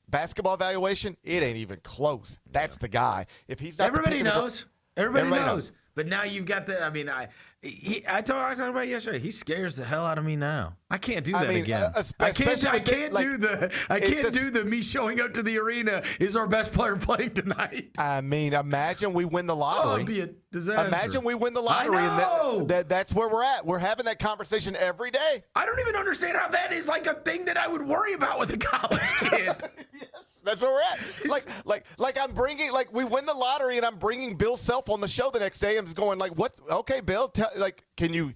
Basketball evaluation, it ain't even close. That's the guy. If he's not, everybody knows. Everybody knows. But now you've got the. I mean, I talked about it yesterday. He scares the hell out of me now. I can't do that again. I can't do the me showing up to the arena is our best player playing tonight. I mean, imagine we win the lottery. It'd be a disaster. Imagine we win the lottery. I know. And that's where we're at. We're having that conversation every day. I don't even understand how that is like a thing that I would worry about with a college kid. Yes, that's where we're at. Like I'm bringing, like we win the lottery and I'm bringing Bill Self on the show the next day. I'm just going like, what? Okay, Bill, can you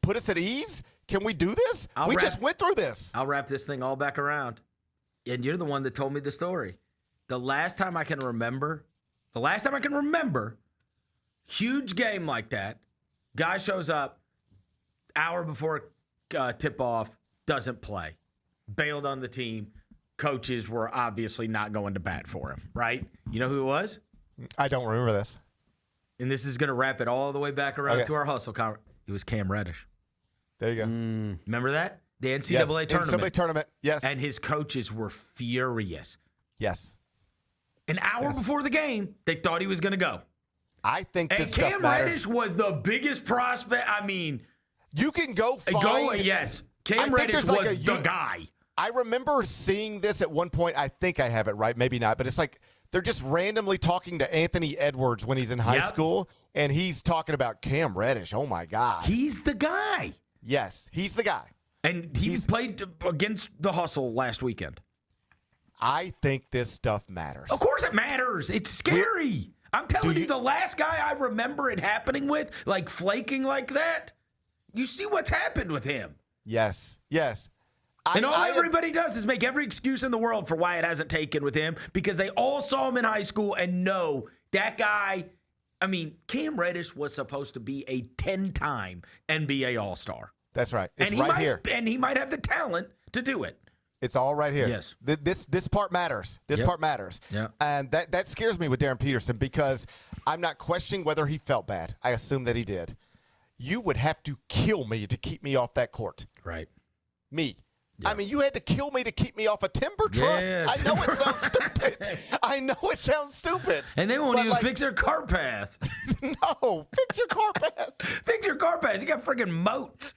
put us at ease? Can we do this? We just went through this. I'll wrap this thing all back around. And you're the one that told me the story. The last time I can remember, huge game like that, guy shows up, hour before tip-off, doesn't play. Bailed on the team. Coaches were obviously not going to bat for him, right? You know who it was? I don't remember this. And this is going to wrap it all the way back around to our hustle conference. It was Cam Reddish. There you go. Remember that? The NCAA tournament. NCAA tournament, yes. And his coaches were furious. Yes. An hour before the game, they thought he was going to go. I think this Cam stuff matters. Reddish was the biggest prospect. I mean, you can go find. Yes. Cam Reddish was the guy. I remember seeing this at one point. I think I have it right. Maybe not. But it's like they're just randomly talking to Anthony Edwards when he's in high school. And he's talking about Cam Reddish. Oh, my God. He's the guy. Yes, he's the guy. And he played against the Hustle last weekend. I think this stuff matters. Of course it matters. It's scary. I'm telling you, the last guy I remember it happening with, like flaking like that, you see what's happened with him. Yes, yes. And everybody does is make every excuse in the world for why it hasn't taken with him because they all saw him in high school and know that guy. I mean, Cam Reddish was supposed to be a 10-time NBA All-Star. That's right. It's here. And he might have the talent to do it. It's all right here. Yes. This part matters. This part matters. Yeah. And that scares me with Darren Peterson because I'm not questioning whether he felt bad. I assume that he did. You would have to kill me to keep me off that court. Right. Me. Yeah. I mean, you had to kill me to keep me off a Timber Trust. Yeah, I know it sounds stupid. I know it sounds stupid. And they won't even fix their car pass. No, fix your car pass. Fix your car pass. You got friggin' moats.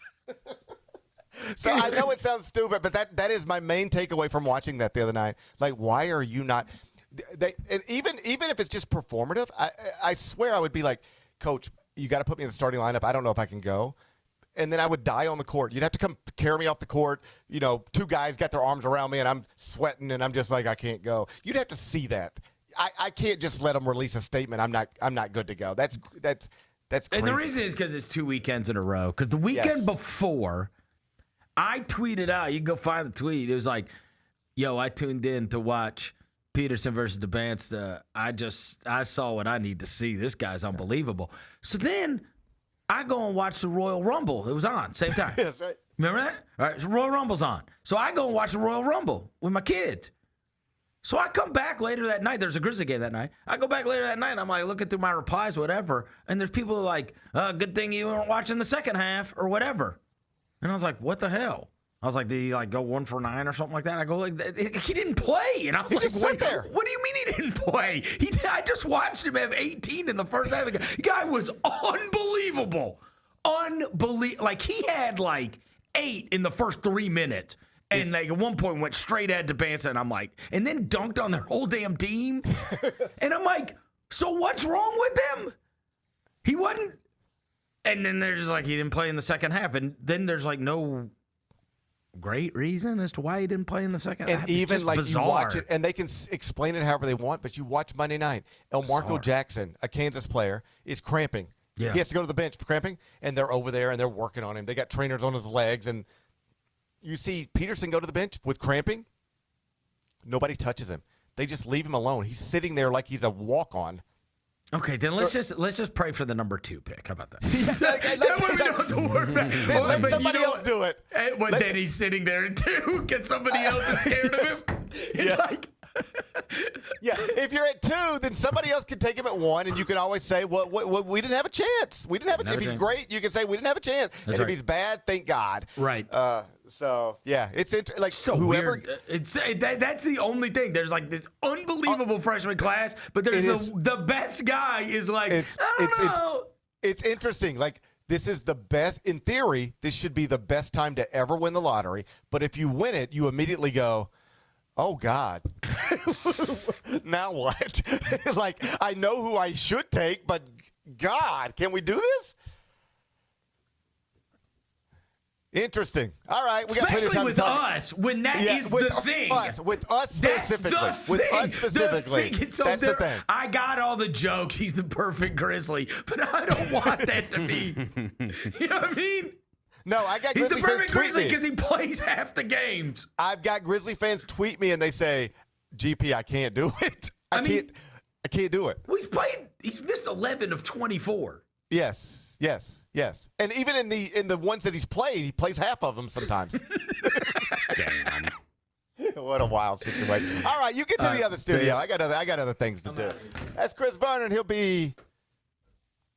So I know it sounds stupid, but that is my main takeaway from watching that the other night. Like, why are you not? And even if it's just performative, I swear I would be like, Coach, you got to put me in the starting lineup. I don't know if I can go. And then I would die on the court. You'd have to come carry me off the court. You know, two guys got their arms around me, and I'm sweating, and I'm just like, I can't go. You'd have to see that. I can't just let them release a statement. I'm not good to go. That's crazy. And the reason is because it's 2 weekends in a row. Because the weekend before, I tweeted out, you can go find the tweet. It was like, yo, I tuned in to watch Peterson versus DeBansta. I saw what I need to see. This guy's unbelievable. So then I go and watch the Royal Rumble. It was on, same time. That's right. Remember that? All right, so Royal Rumble's on. So I go and watch the Royal Rumble with my kids. So I come back later that night. There's a Grizzly game that night. I go back later that night, and I'm like looking through my replies, whatever. And there's people who are like, good thing you weren't watching the second half or whatever. And I was like, what the hell? I was like, did he like go 1 for 9 or something like that? I go like, he didn't play. And I was like, just sat there. What do you mean he didn't play? I just watched him have 18 in the first half. The guy was unbelievable. Like he had like 8 in the first 3 minutes. And like at one point went straight at DeBansta, and I'm like, and then dunked on their whole damn team. And I'm like, so what's wrong with them? He wasn't. And then they're just like, he didn't play in the second half. And then there's like no great reason as to why he didn't play in the second half. And even like bizarre. You watch it, and they can explain it however they want, but you watch Monday night. Marco Jackson, a Kansas player, is cramping. Yeah. He has to go to the bench for cramping, and they're over there, and they're working on him. They got trainers on his legs, and you see Peterson go to the bench with cramping. Nobody touches him. They just leave him alone. He's sitting there like he's a walk-on. Okay, then let's just pray for the number 2 pick. How about that? That way we don't have to worry about it. Let somebody else do it. But then he's sitting there too. Because somebody else is scared of him. It's like, yeah, if you're at 2, then somebody else can take him at 1, and you can always say, well, we didn't have a chance. We didn't have a chance. If he's great, you can say we didn't have a chance. And if he's bad, thank God. Right. So, yeah, it's like so whoever. Weird. That's the only thing. There's like this unbelievable freshman class, but there's the best guy is like, I don't know. It's interesting. Like, this is the best. In theory, this should be the best time to ever win the lottery. But if you win it, you immediately go, oh, God. Now what? Like, I know who I should take, but God, can we do this? Interesting. All right. We got plenty of time with to talk. us, when that is the thing. With us specifically. With us specifically. That's the thing. I got all the jokes. He's the perfect Grizzly, but I don't want that to be. You know what I mean? No, I got He's Grizzly the fans perfect tweet Grizzly me. because he plays half the games. I've got Grizzly fans tweet me and they say, GP, I can't do it. I can't do it. Well, he's missed 11 of 24. Yes. And even in the ones that he's played, he plays half of them sometimes. Damn. What a wild situation. All right, you get to the other studio. I got other things to do. That's Chris Vernon. He'll be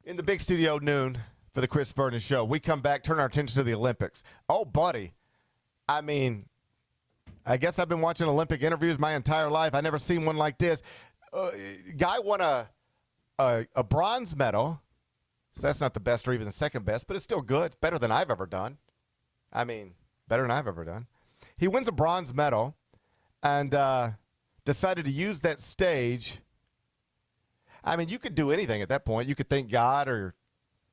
in the big studio noon for the Chris Vernon Show. We come back, turn our attention to the Olympics. Oh, buddy. I mean, I guess I've been watching Olympic interviews my entire life. I've never seen one like this. Guy won a bronze medal. So that's not the best or even the second best, but it's still good. Better than I've ever done. I mean, better than I've ever done. He wins a bronze medal and decided to use that stage. I mean, you could do anything at that point. You could thank God or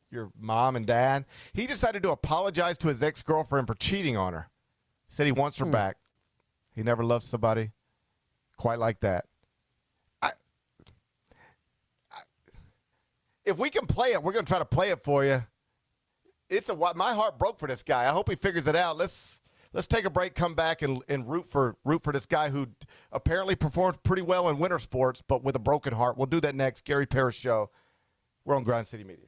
your mom and dad. He decided to apologize to his ex-girlfriend for cheating on her. He said he wants her back. He never loved somebody quite like that. If we can play it, we're going to try to play it for you. My heart broke for this guy. I hope he figures it out. Let's take a break, come back, and root for this guy who apparently performed pretty well in winter sports, but with a broken heart. We'll do that next. Gary Parrish Show. We're on Grind City Media.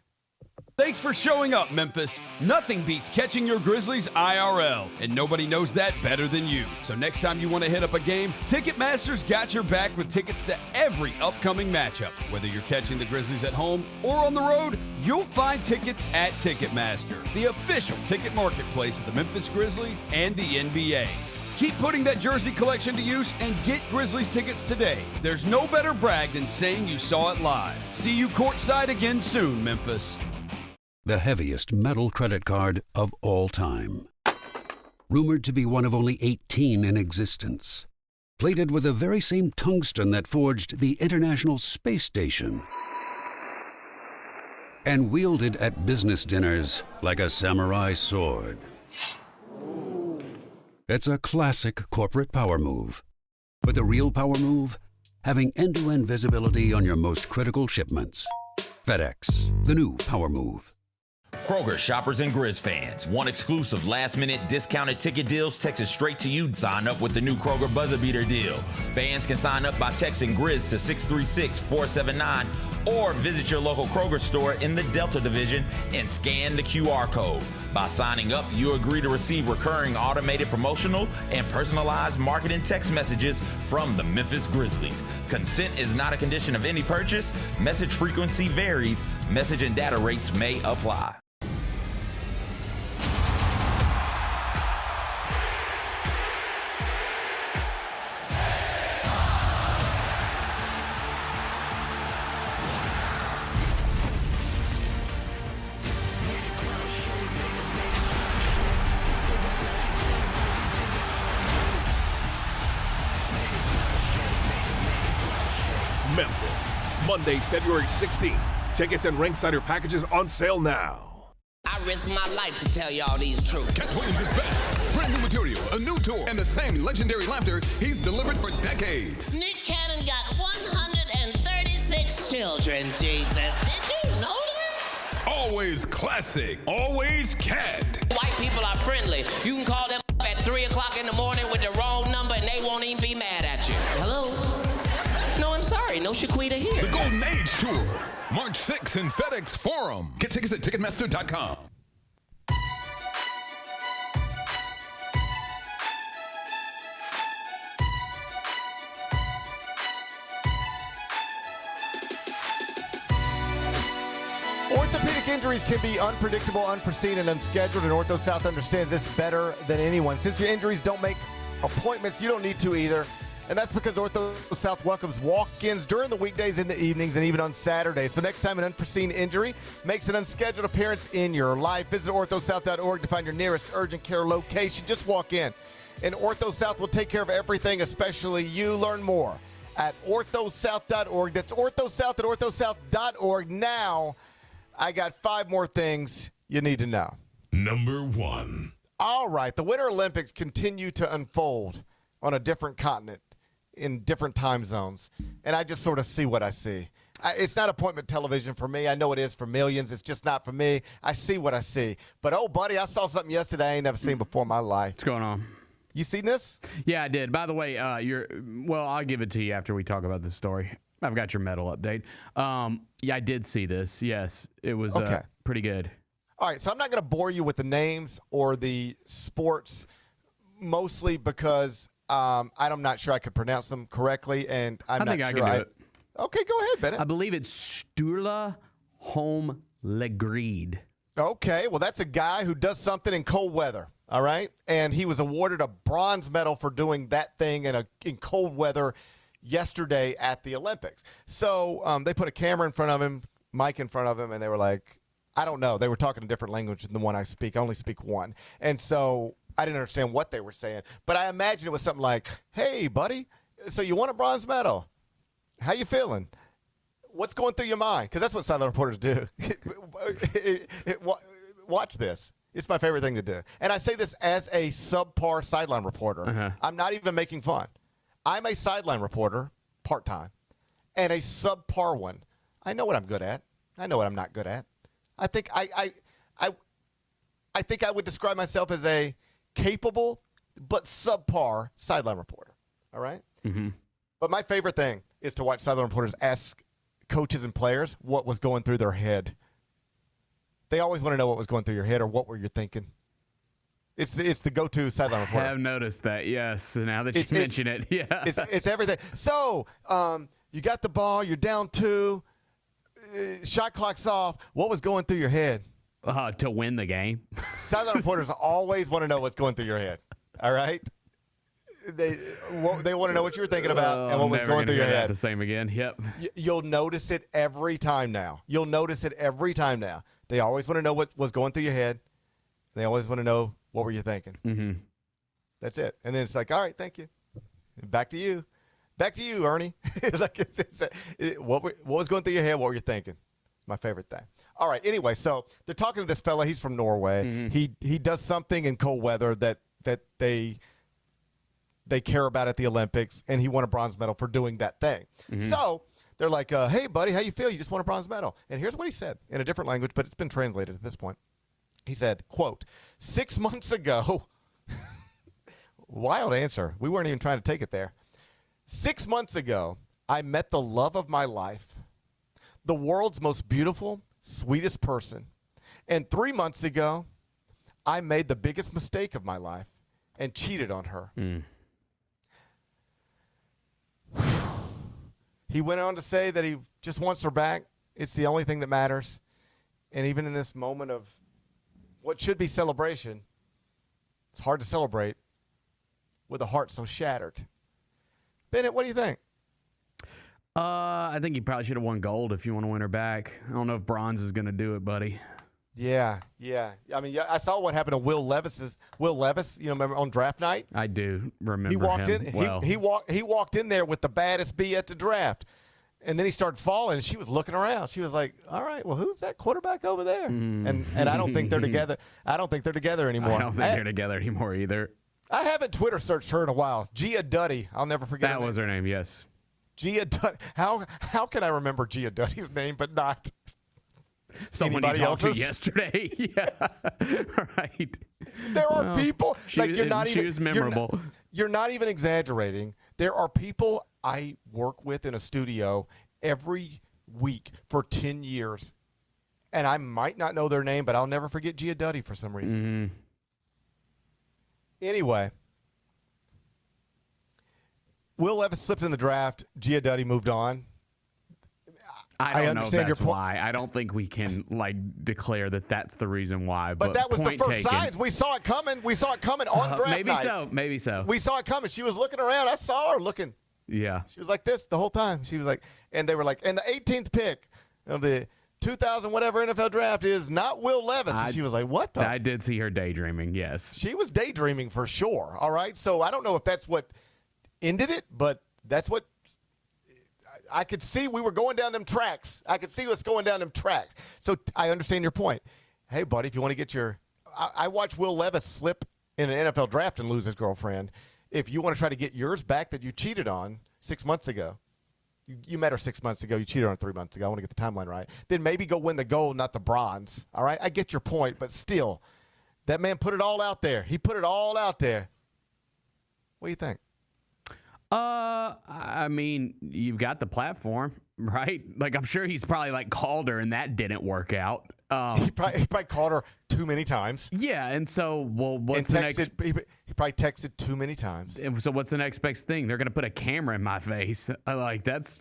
Thanks for showing up, Memphis. Nothing beats catching your Grizzlies IRL, and nobody knows that better than you. So next time you want to hit up a game, Ticketmaster's got your back with tickets to every upcoming matchup. Whether you're catching the Grizzlies at home or on the road, you'll find tickets at Ticketmaster, the official ticket marketplace of the Memphis Grizzlies and the NBA. Keep putting that jersey collection to use and get Grizzlies tickets today. There's no better brag than saying you saw it live. See you courtside again soon, Memphis. The heaviest metal credit card of all time. Rumored to be one of only 18 in existence. Plated with the very same tungsten that forged the International Space Station. And wielded at business dinners like a samurai sword. It's a classic corporate power move. But the real power move? Having end-to-end visibility on your most critical shipments. FedEx, the new power move. Kroger shoppers and Grizz fans. Want exclusive last-minute discounted ticket deals texted straight to you? Sign up with the new Kroger Buzzer Beater deal. Fans can sign up by texting Grizz to 636-479 or visit your local Kroger store in the Delta Division and scan the QR code. By signing up, you agree to receive recurring automated promotional and personalized marketing text messages from the Memphis Grizzlies. Consent is not a condition of any purchase. Message frequency varies. Message and data rates may apply. Memphis, Monday, February 16th. Tickets and ringsider packages on sale now. I risk my life to tell y'all these truths. Cat Williams is back. Brand new material, a new tour, and the same legendary laughter he's delivered for decades. Nick Cannon got 136 children, Jesus. Did you know that? Always classic, always Cat. White people are friendly. You can call them at 3 o'clock in the morning with the wrong number and they won't even be mad at you. Hello? No, I'm sorry. No Shaquita here. The Golden Age Tour, March 6th in FedEx Forum. Get tickets at Ticketmaster.com. Orthopedic injuries can be unpredictable, unforeseen, and unscheduled, and Ortho South understands this better than anyone. Since your injuries don't make appointments, you don't need to either. And that's because Ortho South welcomes walk-ins during the weekdays, in the evenings, and even on Saturdays. So next time an unforeseen injury makes an unscheduled appearance in your life, visit orthosouth.org to find your nearest urgent care location. Just walk in. And Ortho South will take care of everything, especially you. Learn more at orthosouth.org. That's orthosouth at orthosouth.org. Now, I got 5 more things you need to know. Number 1. All right. The Winter Olympics continue to unfold on a different continent in different time zones. And I just sort of see what I see. It's not appointment television for me. I know it is for millions. It's just not for me. I see what I see. But, oh, buddy, I saw something yesterday I ain't never seen before in my life. What's going on? You seen this? Yeah, I did. By the way, I'll give it to you after we talk about this story. I've got your medal update. Yeah, I did see this. Yes, it was pretty good. All right, so I'm not going to bore you with the names or the sports, mostly because I'm not sure I could pronounce them correctly, and I can do it. Okay, go ahead, Bennett. I believe it's Sturla Holmlegreed. Okay, well, that's a guy who does something in cold weather, all right? And he was awarded a bronze medal for doing that thing in cold weather yesterday at the Olympics. So they put a camera in front of him, mic in front of him, and they were like, I don't know. They were talking a different language than the one I speak. I only speak one. And so I didn't understand what they were saying. But I imagine it was something like, hey, buddy, so you won a bronze medal. How you feeling? What's going through your mind? Because that's what sideline reporters do. Watch this. It's my favorite thing to do. And I say this as a subpar sideline reporter. Uh-huh. I'm not even making fun. I'm a sideline reporter, part-time, and a subpar one. I know what I'm good at. I know what I'm not good at. I think I think I would describe myself as a capable but subpar sideline reporter. All right? Mm-hmm. But my favorite thing is to watch sideline reporters ask coaches and players what was going through their head. They always want to know what was going through your head or what were you thinking. It's the go-to sideline reporter. I have noticed that, yes. Now that you mention it, yeah. It's everything. So you got the ball. You're down 2. Shot clock's off. What was going through your head? To win the game. Sideline reporters always want to know what's going through your head. All right? They want to know what you were thinking about and what was going through your head. The same again. Yep. You'll notice it every time now. They always want to know what was going through your head. They always want to know what were you thinking. Mm-hmm. That's it. And then it's like, all right, thank you. Back to you. Back to you, Ernie. What was going through your head? What were you thinking? My favorite thing. All right. Anyway, so they're talking to this fella. He's from Norway. Mm-hmm. He does something in cold weather that they care about at the Olympics, and he won a bronze medal for doing that thing. Mm-hmm. So they're like, hey, buddy, how you feel? You just won a bronze medal. And here's what he said in a different language, but it's been translated at this point. He said, quote, 6 months ago, wild answer. We weren't even trying to take it there. 6 months ago, I met the love of my life, the world's most beautiful, sweetest person. And 3 months ago, I made the biggest mistake of my life and cheated on her. He went on to say that he just wants her back. It's the only thing that matters. And even in this moment of what should be celebration, it's hard to celebrate with a heart so shattered. Bennett, what do you think? I think you probably should have won gold if you want to win her back. I don't know if bronze is going to do it, buddy. Yeah. I mean, I saw what happened to Will Levis. Remember on draft night? I do remember he walked him in. well. He walked in there with the baddest B at the draft, and then he started falling. And she was looking around. She was like, "All right, well, who's that quarterback over there?" And I don't think they're together. I don't think they're together anymore. I don't think they're together anymore either. I haven't Twitter searched her in a while. Gia Duddy. I'll never forget that was her name. Yes. Gia Duddy. How can I remember Gia Duddy's name but not someone you talked to yesterday? Yeah. Right. There are people you're not even. She was memorable. You're not even exaggerating. There are people I work with in a studio every week for 10 years, and I might not know their name, but I'll never forget Gia Duddy for some reason. Anyway, Will Levis slipped in the draft. Gia Duddy moved on. I don't know if that's why. I don't think we can declare that that's the reason why. But that was the first signs. We saw it coming. We saw it coming on draft night. Maybe so. We saw it coming. She was looking around. I saw her looking. Yeah. She was like this the whole time. She was like, and they were like, and the 18th pick of the 2000 whatever NFL draft is not Will Levis. And she was like, what the? I did see her daydreaming, yes. She was daydreaming for sure. All right. So I don't know if that's what ended it, but that's what I could see. We were going down them tracks. I could see what's going down them tracks. So I understand your point. Hey, buddy, if you want to get your I watched Will Levis slip in an NFL draft and lose his girlfriend. If you want to try to get yours back that you cheated on 6 months ago, you met her 6 months ago, you cheated on her 3 months ago, I want to get the timeline right, then maybe go win the gold, not the bronze. All right? I get your point, but still, that man put it all out there. He put it all out there. What do you think? I mean, you've got the platform, right? I'm sure he's probably called her and that didn't work out. He probably called her too many times. Yeah, and so, what's the next? He probably texted too many times. So what's the next best thing? They're going to put a camera in my face. That's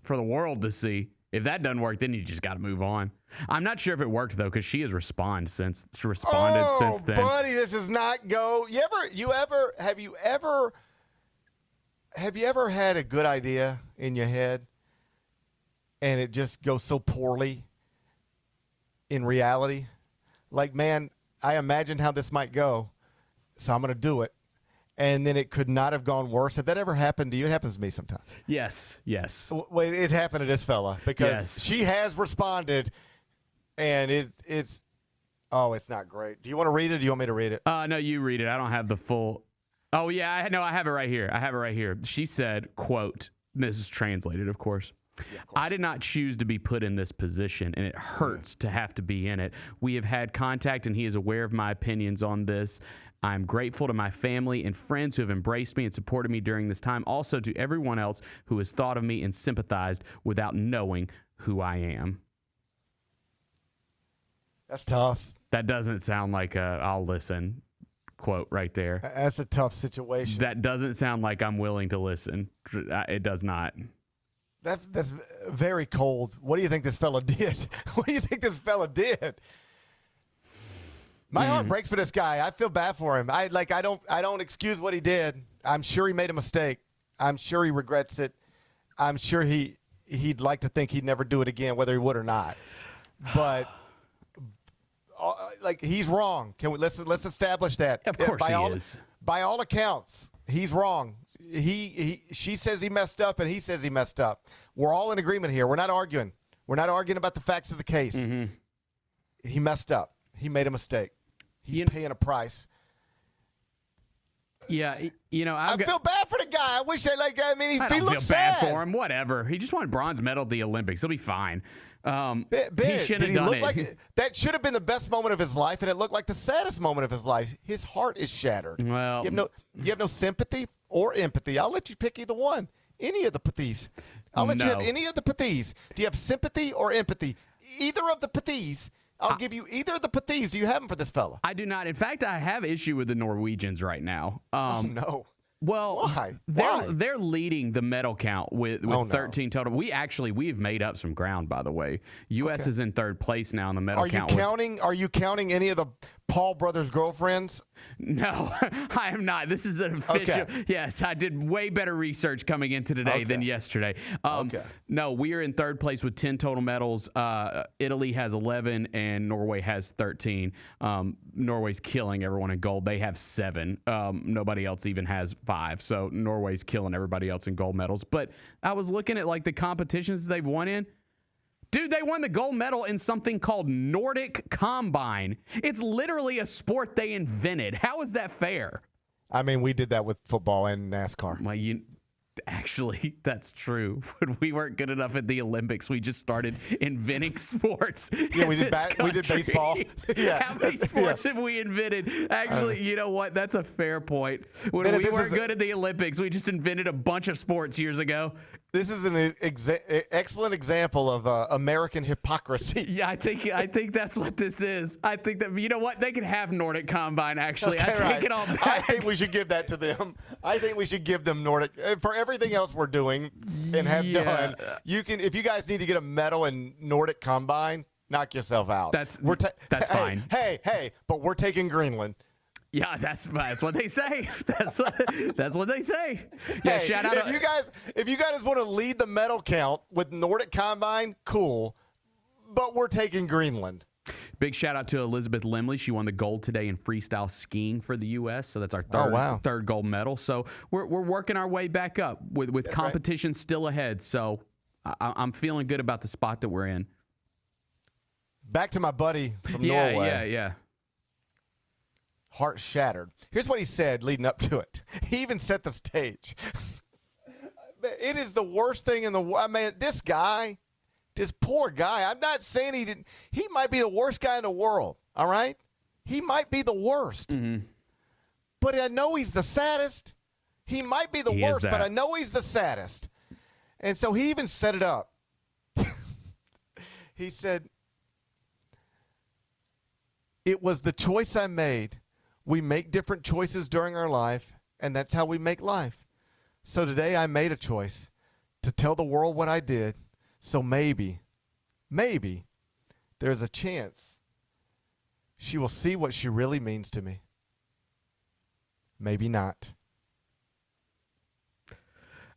for the world to see. If that doesn't work, then you just got to move on. I'm not sure if it worked though, because she has responded since then. Buddy, this does not go. Have you ever had a good idea in your head and it just goes so poorly in reality? Man, I imagined how this might go, so I'm going to do it. And then it could not have gone worse. Have that ever happened to you? It happens to me sometimes. Yes. Well, it's happened to this fella because she has responded, and it's not great. Do you want to read it or do you want me to read it? No, you read it. I don't have the full. Oh, yeah. I have it right here. She said, quote, this is translated, of course. Yeah, of course. I did not choose to be put in this position, and it hurts to have to be in it. We have had contact, and he is aware of my opinions on this. I'm grateful to my family and friends who have embraced me and supported me during this time. Also to everyone else who has thought of me and sympathized without knowing who I am. That's tough. That doesn't sound like a I'll listen quote right there. That's a tough situation. That doesn't sound like I'm willing to listen. It does not. That's very cold. What do you think this fella did? My heart breaks for this guy. I feel bad for him. I don't excuse what he did. I'm sure he made a mistake. I'm sure he regrets it. I'm sure he'd like to think he'd never do it again, whether he would or not. But he's wrong. Let's establish that. Of course he is. By all accounts, he's wrong. She says he messed up, and he says he messed up. We're all in agreement here. We're not arguing. We're not arguing about the facts of the case. Mm-hmm. He messed up. He made a mistake. He's paying a price. Yeah, I feel bad for the guy. I wish he don't looks feel sad. bad for him. Whatever. He just won a bronze medal at the Olympics. He'll be fine. Ben, he shouldn't did have he done look it. like that should have been the best moment of his life, and it looked like the saddest moment of his life. His heart is shattered. Well, you have no sympathy or empathy. I'll let you pick either one. Any of the pathies. I'll let you have any of the pathies. Do you have sympathy or empathy? Either of the pathies. I'll give you either of the pathies. Do you have them for this fella? I do not. In fact, I have issue with the Norwegians right now. Oh, no. Well, Why? They're leading the medal count with 13 total. We've made up some ground, by the way. U.S. is in third place now in the medal count. Are you counting any of the Paul brothers' girlfriends? No, I am not. This is an official. Okay. Yes, I did way better research coming into today than yesterday. No, we are in third place with 10 total medals. Italy has 11 and Norway has 13. Norway's killing everyone in gold. They have 7. Nobody else even has 5. So Norway's killing everybody else in gold medals. But I was looking at like the competitions they've won in. Dude, they won the gold medal in something called Nordic Combine. It's literally a sport they invented. How is that fair? I mean, we did that with football and NASCAR. Well, actually, that's true. When we weren't good enough at the Olympics, we just started inventing sports. Yeah, we did baseball. Yeah. How many sports have we invented? Actually, you know what? That's a fair point. When we weren't good at the Olympics, we just invented a bunch of sports years ago. This is an excellent example of American hypocrisy. Yeah, I think that's what this is. I think that, you know what? They can have Nordic Combine, actually. Okay, I take it all back. I think we should give that to them. I think we should give them Nordic for everything else we're doing and have done. If you guys need to get a medal in Nordic Combine, knock yourself out. That's fine. Hey, but we're taking Greenland. Yeah, that's what they say. That's what they say. Yeah, hey, shout out. If you guys want to lead the medal count with Nordic Combine, cool. But we're taking Greenland. Big shout out to Elizabeth Limley. She won the gold today in freestyle skiing for the U.S. So that's our third gold medal. So we're working our way back up with competition still ahead. So I'm feeling good about the spot that we're in. Back to my buddy from Norway. Yeah. Heart shattered. Here's what he said leading up to it. He even set the stage. It is the worst thing in the world. I mean, this poor guy, I'm not saying he might be the worst guy in the world, all right? He might be the worst. Mm-hmm. But I know he's the saddest. He might be the worst, but I know he's the saddest. And so he even set it up. He said, "It was the choice I made. We make different choices during our life, and that's how we make life. So today I made a choice to tell the world what I did, so maybe there's a chance she will see what she really means to me. Maybe not."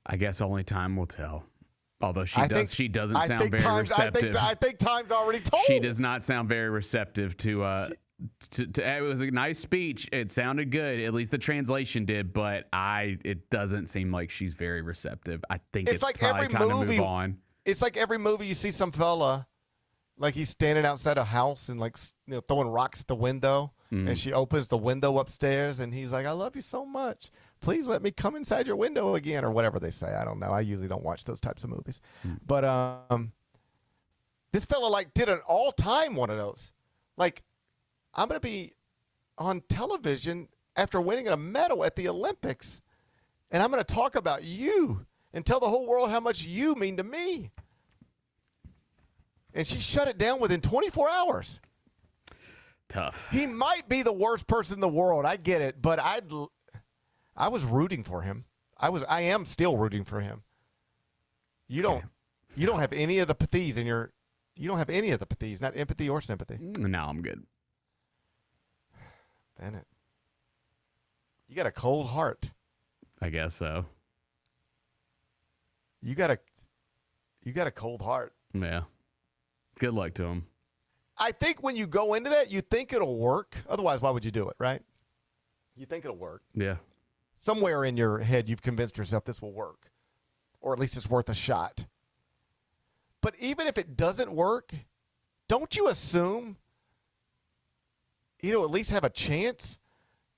I guess only time will tell. Although she doesn't sound very receptive. I think time's already told. She does not sound very receptive to it was a nice speech. It sounded good. At least the translation did, but it doesnnoesn't seem like she's very receptive. I think it's like probably time to move on. It's like every movie you see some fella, like he's standing outside a house and throwing rocks at the window, and she opens the window upstairs, and he's like, "I love you so much. Please let me come inside your window again," or whatever they say. I don't know. I usually don't watch those types of movies. But this fella did an all-time one of those. I'm going to be on television after winning a medal at the Olympics, and I'm going to talk about you and tell the whole world how much you mean to me. And she shut it down within 24 hours. Tough. He might be the worst person in the world. I get it, but I was rooting for him. I am still rooting for him. You don't have any of the pathies in your. You don't have any of the pathies, not empathy or sympathy. No, I'm good. Bennett, you got a cold heart. I guess so. You got a cold heart. Yeah. Good luck to him. I think when you go into that, you think it'll work. Otherwise, why would you do it, right? You think it'll work. Yeah. Somewhere in your head, you've convinced yourself this will work, or at least it's worth a shot. But even if it doesn't work, don't you assume at least have a chance?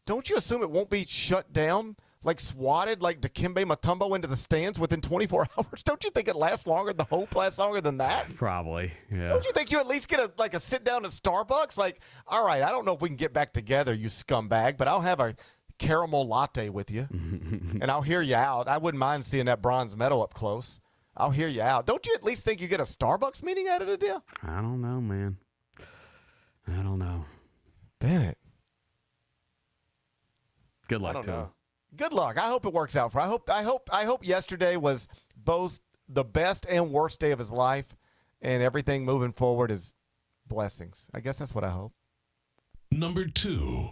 Don't you assume it won't be shut down like swatted like Dikembe Mutombo into the stands within 24 hours? Don't you think it lasts longer? The hope lasts longer than that? Probably, yeah. Don't you think you at least get a sit down at Starbucks? Like, all right, I don't know if we can get back together, you scumbag, but I'll have a caramel latte with you, and I'll hear you out. I wouldn't mind seeing that bronze medal up close. I'll hear you out. Don't you at least think you get a Starbucks meeting out of the deal? I don't know, man. I don't know. Bennett. Good luck to him. Good luck. I hope it works out for him. I hope yesterday was both the best and worst day of his life, and everything moving forward is blessings. I guess that's what I hope. Number 2.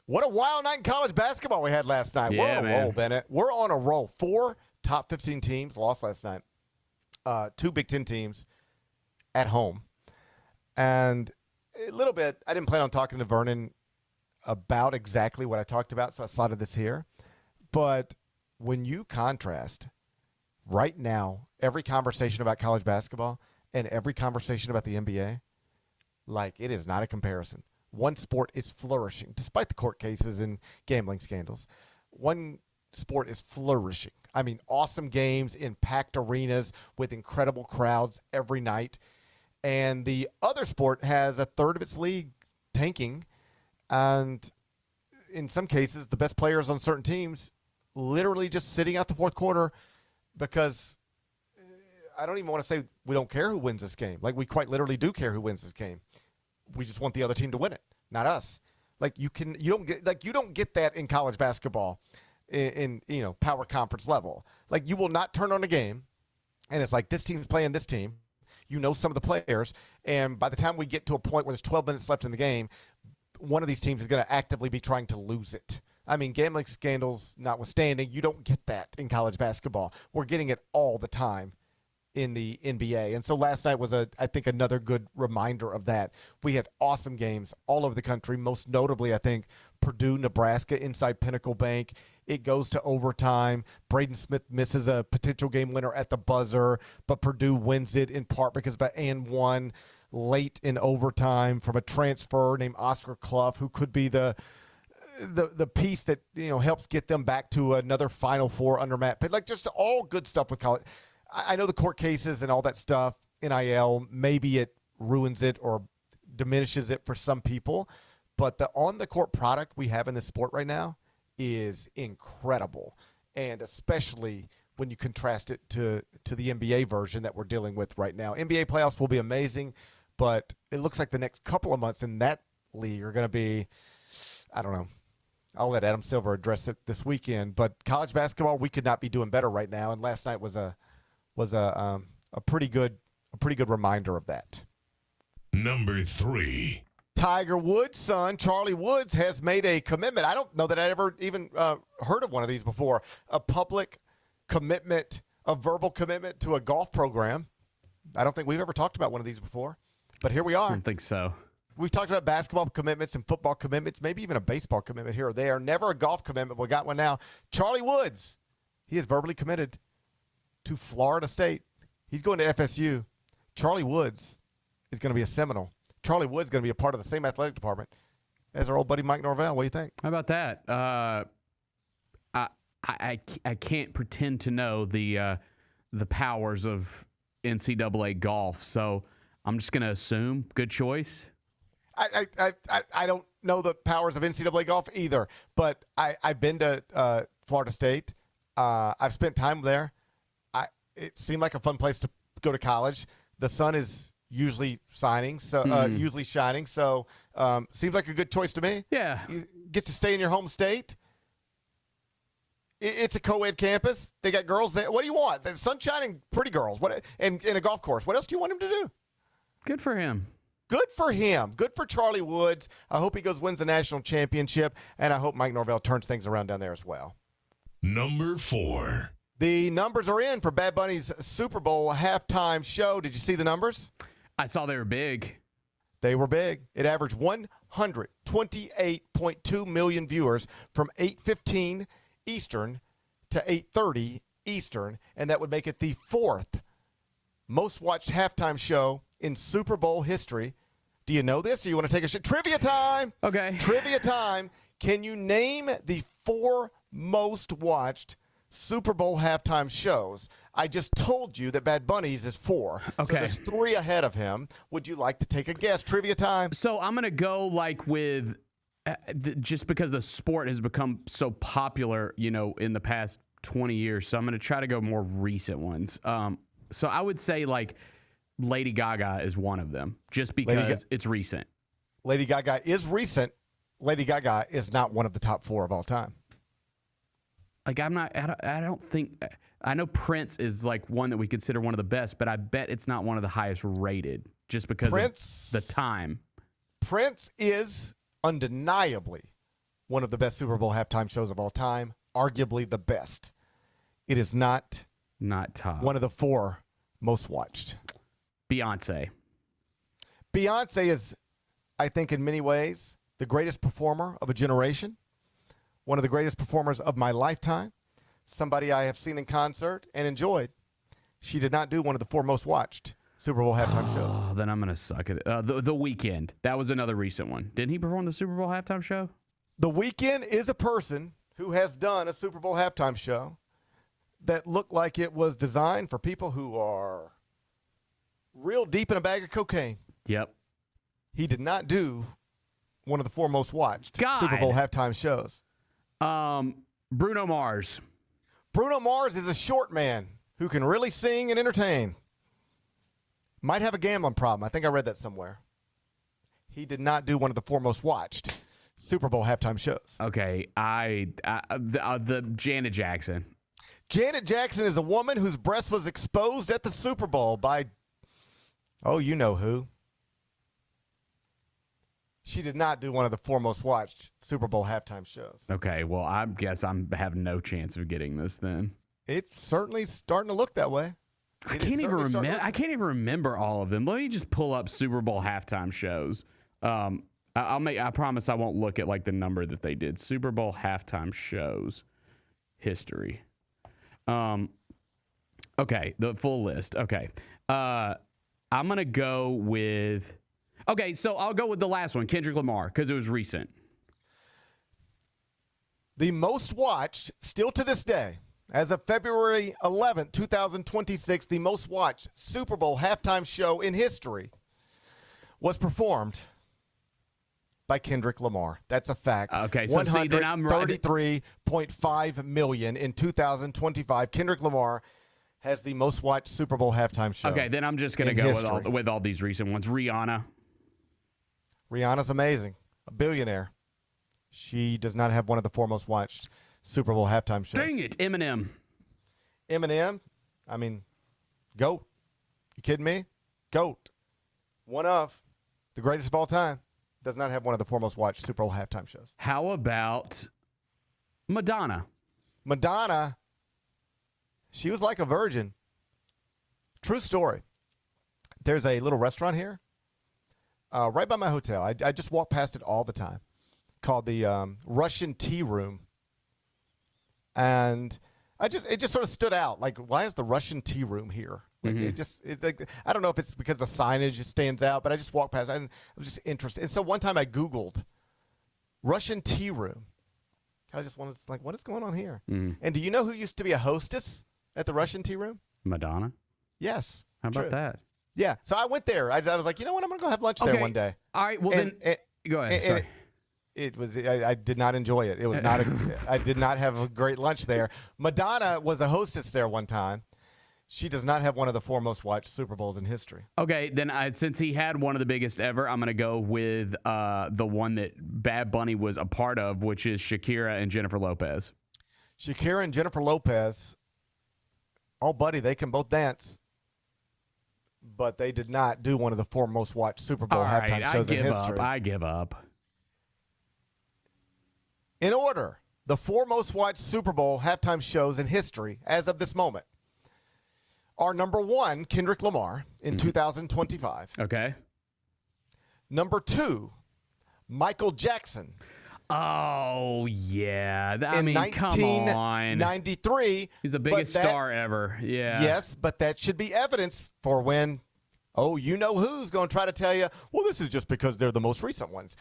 What a wild night in college basketball we had last night. We're on a roll, Bennett. We're on a roll. 4 top 15 teams lost last night. 2 Big Ten teams at home. And a little bit, I didn't plan on talking to Vernon about exactly what I talked about, so I slotted this here. But when you contrast right now every conversation about college basketball and every conversation about the NBA, like, it is not a comparison. One sport is flourishing, despite the court cases and gambling scandals. One sport is flourishing. I mean, awesome games in packed arenas with incredible crowds every night. And the other sport has a third of its league tanking. And in some cases, the best players on certain teams literally just sitting out the fourth quarter because I don't even want to say we don't care who wins this game. Like, we quite literally do care who wins this game. We just want the other team to win it, not us. Like, you don't get that in college basketball in power conference level. Like, you will not turn on a game and it's like, this team's playing this team. You know some of the players, and by the time we get to a point where there's 12 minutes left in the game, one of these teams is going to actively be trying to lose it. I mean, gambling scandals notwithstanding, you don't get that in college basketball. We're getting it all the time in the NBA. And so last night was, I think, another good reminder of that. We had awesome games all over the country, most notably, I think, Purdue, Nebraska inside Pinnacle Bank. It goes to overtime. Braden Smith misses a potential game winner at the buzzer, but Purdue wins it in part because of an and-one late in overtime from a transfer named Oscar Clough, who could be the piece that helps get them back to another Final Four under Matt Pitt. Like, just all good stuff with college. I know the court cases and all that stuff, NIL, maybe it ruins it or diminishes it for some people, but the on-the-court product we have in this sport right now is incredible, and especially when you contrast it to the NBA version that we're dealing with right now. NBA playoffs will be amazing, but it looks like the next couple of months in that league are going to be, I don't know. I'll let Adam Silver address it this weekend, but college basketball, we could not be doing better right now, and last night was a pretty good reminder of that. Number 3. Tiger Woods' son, Charlie Woods, has made a commitment. I don't know that I'd ever even heard of one of these before. A public commitment, a verbal commitment to a golf program. I don't think we've ever talked about one of these before, but here we are. I don't think so. We've talked about basketball commitments and football commitments, maybe even a baseball commitment here or there. Never a golf commitment. We got one now. Charlie Woods, he is verbally committed to Florida State. He's going to FSU. Charlie Woods is going to be a Seminole. Charlie Woods is going to be a part of the same athletic department as our old buddy Mike Norvell. What do you think? How about that? I can't pretend to know the powers of NCAA golf, so I'm just going to assume good choice. I don't know the powers of NCAA golf either, but I've been to Florida State. I've spent time there. It seemed like a fun place to go to college. The sun is usually shining, so seems like a good choice to me. Yeah, you get to stay in your home state. It's a co-ed campus. They got girls there. What do you want? The sun shining, pretty girls. What and a golf course. What else do you want him to do? Good for him. Good for him. Good for Charlie Woods. I hope he wins the national championship, and I hope Mike Norvell turns things around down there as well. Number 4. The numbers are in for Bad Bunny's Super Bowl halftime show. Did you see the numbers? I saw they were big. They were big. It averaged 128.2 million viewers from 8:15 Eastern to 8:30 Eastern, and that would make it the 4th most watched halftime show in Super Bowl history. Do you know this, or you want to take a shit? Trivia time! Okay. Trivia time. Can you name the 4 most watched Super Bowl halftime shows? I just told you that Bad Bunny's is 4. Okay. So there's 3 ahead of him. Would you like to take a guess? Trivia time. So I'm going to go like with just because the sport has become so popular, in the past 20 years. So I'm going to try to go more recent ones. So I would say like Lady Gaga is one of them just because it's recent. Lady Gaga is recent. Lady Gaga is not one of the top 4 of all time. Like I don't think, I know Prince is like one that we consider one of the best, but I bet it's not one of the highest rated just because of the time. Prince is undeniably one of the best Super Bowl halftime shows of all time, arguably the best. It is not top. One of the 4 most watched. Beyonce is, I think, in many ways, the greatest performer of a generation, one of the greatest performers of my lifetime, somebody I have seen in concert and enjoyed. She did not do one of the 4 most watched Super Bowl halftime shows. Oh, then I'm going to suck at it. The Weeknd. That was another recent one. Didn't he perform the Super Bowl halftime show? The Weeknd is a person who has done a Super Bowl halftime show that looked like it was designed for people who are real deep in a bag of cocaine. Yep. He did not do one of the 4 most watched Super Bowl halftime shows. Bruno Mars. Bruno Mars is a short man who can really sing and entertain. Might have a gambling problem. I think I read that somewhere. He did not do one of the 4 most watched Super Bowl halftime shows. Okay, the Janet Jackson. Janet Jackson is a woman whose breast was exposed at the Super Bowl by, you know who. She did not do one of the 4 most watched Super Bowl halftime shows. Okay, well, I guess I'm having no chance of getting this then. It's certainly starting to look that way. I can't even remember all of them. Let me just pull up Super Bowl halftime shows. I promise I won't look at like the number that they did. Super Bowl halftime shows history. Okay, the full list. Okay. I'm going to go with so I'll go with the last one, Kendrick Lamar, because it was recent. The most watched, still to this day, as of February 11th, 2026, the most watched Super Bowl halftime show in history was performed by Kendrick Lamar. That's a fact. Okay, so see, then I'm right. 133.5 million in 2025. Kendrick Lamar has the most watched Super Bowl halftime show. Okay, then I'm just going to go with all these recent ones. Rihanna's amazing. A billionaire. She does not have one of the 4 most watched Super Bowl halftime shows. Dang it, Eminem. I mean, GOAT. You kidding me? GOAT. One of the greatest of all time. Does not have one of the 4 most watched Super Bowl halftime shows. How about Madonna? Madonna, she was like a virgin. True story. There's a little restaurant here right by my hotel. I just walk past it all the time, called the Russian Tea Room. And it just sort of stood out. Like, why is the Russian Tea Room here? Like, I don't know if it's because the signage just stands out, but I just walked past it and I was just interested. And so one time I Googled Russian Tea Room. I just wanted to, like, what is going on here? And do you know who used to be a hostess at the Russian Tea Room? Madonna? Yes. How about that? Yeah. So I went there. I was like, you know what? I'm going to go have lunch there one day. All right. Well, go ahead. Sorry. It was. I did not enjoy it. It was not. I did not have a great lunch there. Madonna was a hostess there one time. She does not have one of the 4 most watched Super Bowls in history. Okay, then since he had one of the biggest ever, I'm going to go with the one that Bad Bunny was a part of, which is Shakira and Jennifer Lopez. Shakira and Jennifer Lopez. Oh, buddy, they can both dance. But they did not do one of the 4 most watched Super Bowl halftime shows in history. I give up. In order, the 4 most watched Super Bowl halftime shows in history as of this moment are number 1, Kendrick Lamar in 2025. Okay. Number 2, Michael Jackson. Oh, yeah. I mean, come on. 1993. He's the biggest star ever. Yeah. Yes, but that should be evidence for when, you know who's going to try to tell you, well, this is just because they're the most recent ones.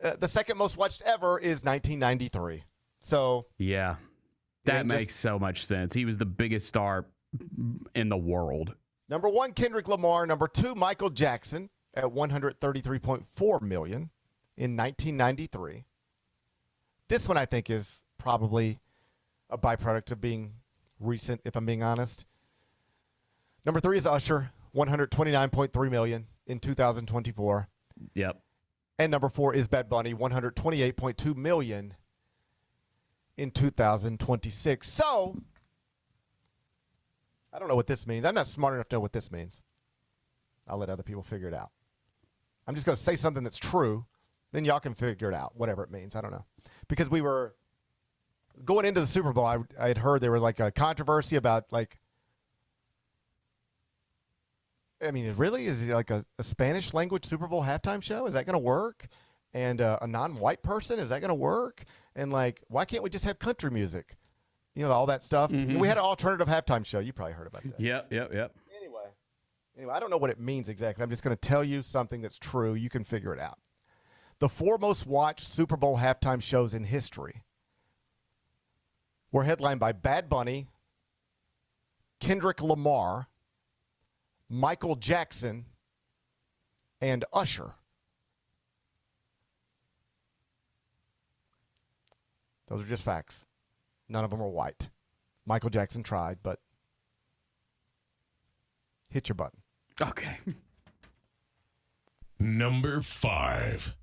the second most watched ever is 1993. So yeah, that makes so much sense. He was the biggest star in the world. Number 1, Kendrick Lamar. Number 2, Michael Jackson at $133.4 million in 1993. This one I think is probably a byproduct of being recent, if I'm being honest. Number 3 is Usher, $129.3 million in 2024. Yep. And number 4 is Bad Bunny, $128.2 million in 2026. So, I don't know what this means. I'm not smart enough to know what this means. I'll let other people figure it out. I'm just going to say something that's true. Then y'all can figure it out, whatever it means. I don't know. Because we were going into the Super Bowl, I had heard there was like a controversy about like, I mean, really? Is it like a Spanish language Super Bowl halftime show? Is that going to work? And a non-white person, is that going to work? And like, why can't we just have country music? You know, all that stuff. Mm-hmm. We had an alternative halftime show. You probably heard about that. Yep. Anyway, I don't know what it means exactly. I'm just going to tell you something that's true. You can figure it out. The 4 most watched Super Bowl halftime shows in history were headlined by Bad Bunny, Kendrick Lamar, Michael Jackson, and Usher. Those are just facts. None of them are white. Michael Jackson tried, but hit your button. Okay. Number 5.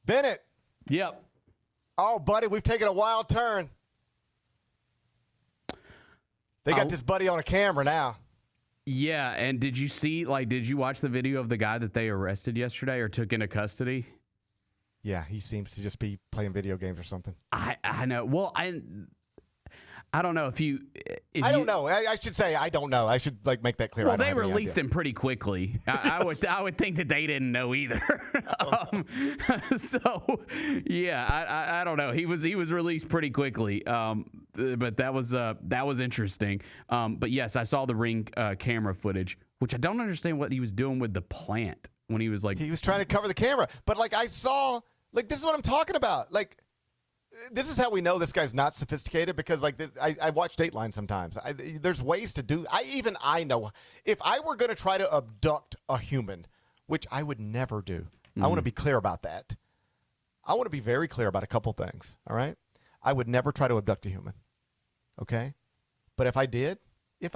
Bennett. Yep. Oh, buddy, we've taken a wild turn. They got this buddy on a camera now. Yeah, and did you watch the video of the guy that they arrested yesterday or took into custody? Yeah, he seems to just be playing video games or something. I know. Well, I don't know if I don't know. I should say I don't know. I should make that clear. Well, they released him pretty quickly. I would think that they didn't know either. So yeah, I don't know. He was released pretty quickly. But that was interesting. But yes, I saw the Ring camera footage, which I don't understand what he was doing with the plant when he was he was trying to cover the camera. But I saw this is what I'm talking about. This is how we know this guy's not sophisticated because I watch Dateline sometimes. There's ways to do. I know if I were going to try to abduct a human, which I would never do. I want to be clear about that. I want to be very clear about a couple things. All right, I would never try to abduct a human. Okay, but if I did, it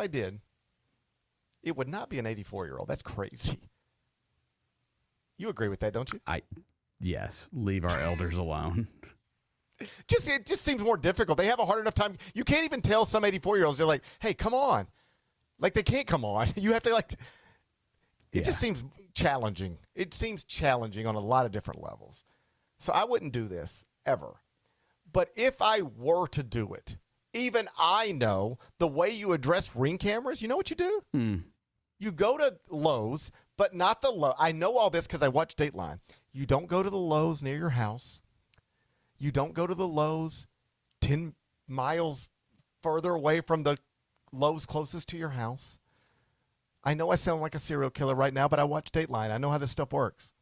would not be an 84-year-old. That's crazy. You agree with that, don't you? Yes. Leave our elders alone. It just seems more difficult. They have a hard enough time. You can't even tell some 84-year-olds. They're like, hey, come on. They can't come on. You have to It just seems challenging. It seems challenging on a lot of different levels. So I wouldn't do this ever. But if I were to do it, even I know the way you address Ring cameras, you know what you do? You go to Lowe's, but not the Lowe's. I know all this because I watch Dateline. You don't go to the Lowe's near your house. You don't go to the Lowe's 10 miles further away from the Lowe's closest to your house. I know I sound like a serial killer right now, but I watch Dateline. I know how this stuff works.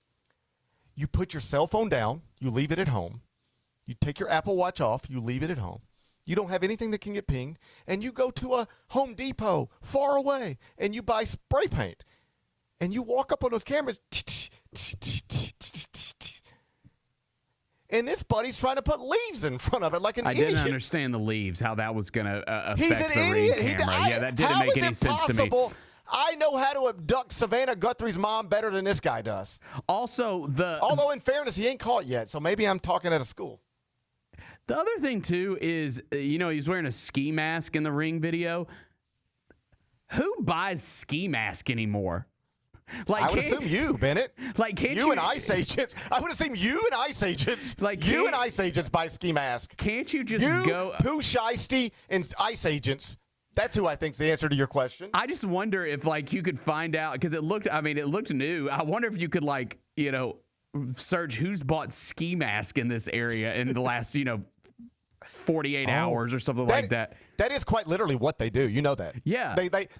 You put your cell phone down. You leave it at home. You take your Apple Watch off. You leave it at home. You don't have anything that can get pinged. And you go to a Home Depot far away, and you buy spray paint. And you walk up on those cameras. And this buddy's trying to put leaves in front of it like an idiot. I didn't understand the leaves, how that was going to affect the idiot. Ring camera. That didn't make any sense to me. I know how to abduct Savannah Guthrie's mom better than this guy does. Also, although in fairness, he ain't caught yet, so maybe I'm talking at a school. The other thing, too, is, he's wearing a ski mask in the Ring video. Who buys ski mask anymore? I would assume you, Bennett. Can't you and ICE agents. I would assume you and ICE agents. You and ICE agents buy ski mask. Can't you just go? Pooh Shiesty and ICE agents. That's who I think's the answer to your question. I just wonder if you could find out because it looked new. I wonder if you could search who's bought ski mask in this area in the last 48 hours or something like that. That is quite literally what they do. You know that. Yeah.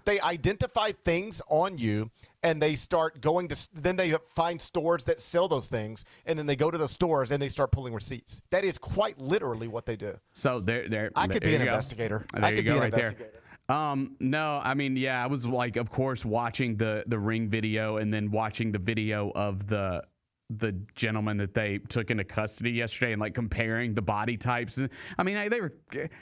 They identify things on you and they start going to, then they find stores that sell those things, and then they go to those stores and they start pulling receipts. That is quite literally what they do. So there I could be an investigator. I could be an investigator. No, I mean, yeah, I was like, of course, watching the ring video and then watching the video of the gentleman that they took into custody yesterday and like comparing the body types. I mean, they were,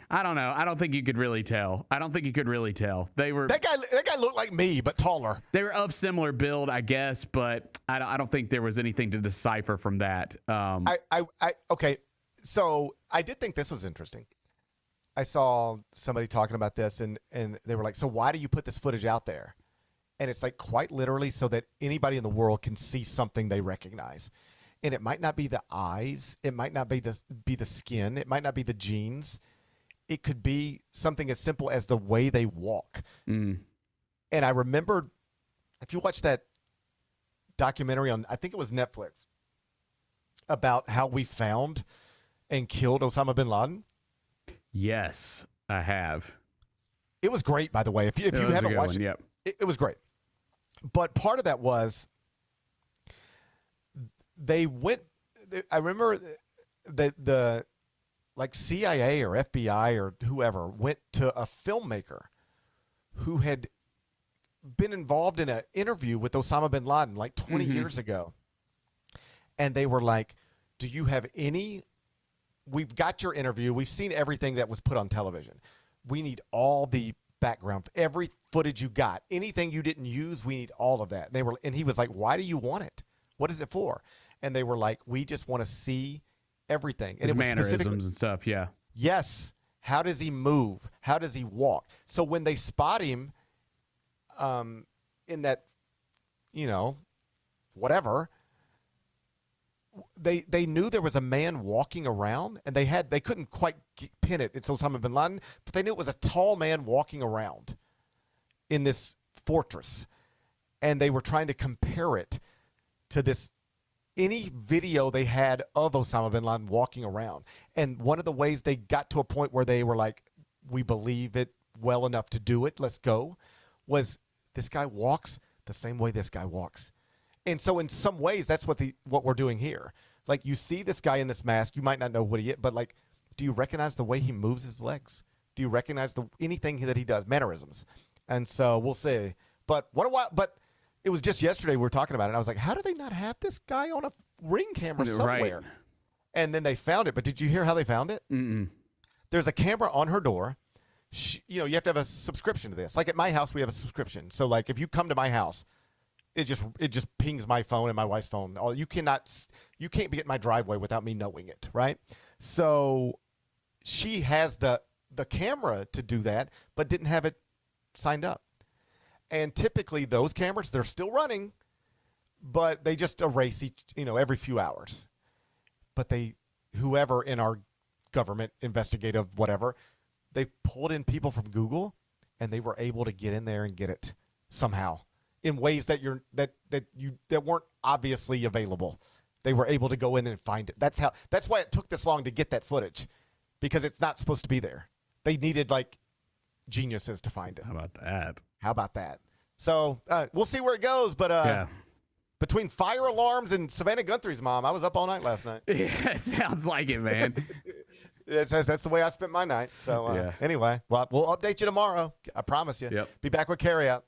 I don't know. I don't think you could really tell. They were, that guy looked like me, but taller. They were of similar build, I guess, but I don't think there was anything to decipher from that. Okay. So I did think this was interesting. I saw somebody talking about this and they were like, so why do you put this footage out there? And it's like quite literally so that anybody in the world can see something they recognize. And it might not be the eyes. It might not be the skin. It might not be the genes. It could be something as simple as the way they walk. And I remember, if you watch that documentary on, I think it was Netflix, about how we found and killed Osama bin Laden. Yes, I have. It was great, by the way. If you haven't watched it, it was great. But part of that was they went. I remember that the like CIA or FBI or whoever went to a filmmaker who had been involved in an interview with Osama bin Laden like 20 years ago, and they were like, "Do you have any? We've got your interview. We've seen everything that was put on television. We need all the background, every footage you got, anything you didn't use, we need all of that." And he was like, "Why do you want it? What is it for?" And they were like, "We just want to see everything." And his mannerisms and stuff. Yeah. Yes. How does he move? How does he walk? So when they spot him, in that, whatever, they knew there was a man walking around, and they couldn't quite pin it. It's Osama bin Laden, but they knew it was a tall man walking around in this fortress, and they were trying to compare it to any video they had of Osama bin Laden walking around. And one of the ways they got to a point where they were like, "We believe it well enough to do it, let's go," was this guy walks the same way this guy walks. And so in some ways, that's what we're doing here. Like, you see this guy in this mask, you might not know what he is, but like, do you recognize the way he moves his legs? Do you recognize anything that he does, mannerisms? And so we'll see. But but it was just yesterday we were talking about it, and I was like, how do they not have this guy on a ring camera somewhere? Right. And then they found it. But did you hear how they found it? There's a camera on her door. You have to have a subscription to this. Like at my house, we have a subscription. So like if you come to my house, it just pings my phone and my wife's phone. You can't be at my driveway without me knowing it, right? So she has the camera to do that, but didn't have it signed up. And typically those cameras, they're still running, but they just erase every few hours. But whoever in our government, investigative, whatever, they pulled in people from Google, and they were able to get in there and get it somehow in ways that weren't obviously available. They were able to go in and find it. That's why it took this long to get that footage, because it's not supposed to be there. They needed like geniuses to find it. How about that? So we'll see where it goes. But between fire alarms and Savannah Guthrie's mom, I was up all night last night. Yeah, it sounds like it, man. That's the way I spent my night. So anyway, well, we'll update you tomorrow. I promise you. Yep. Be back with Carryout.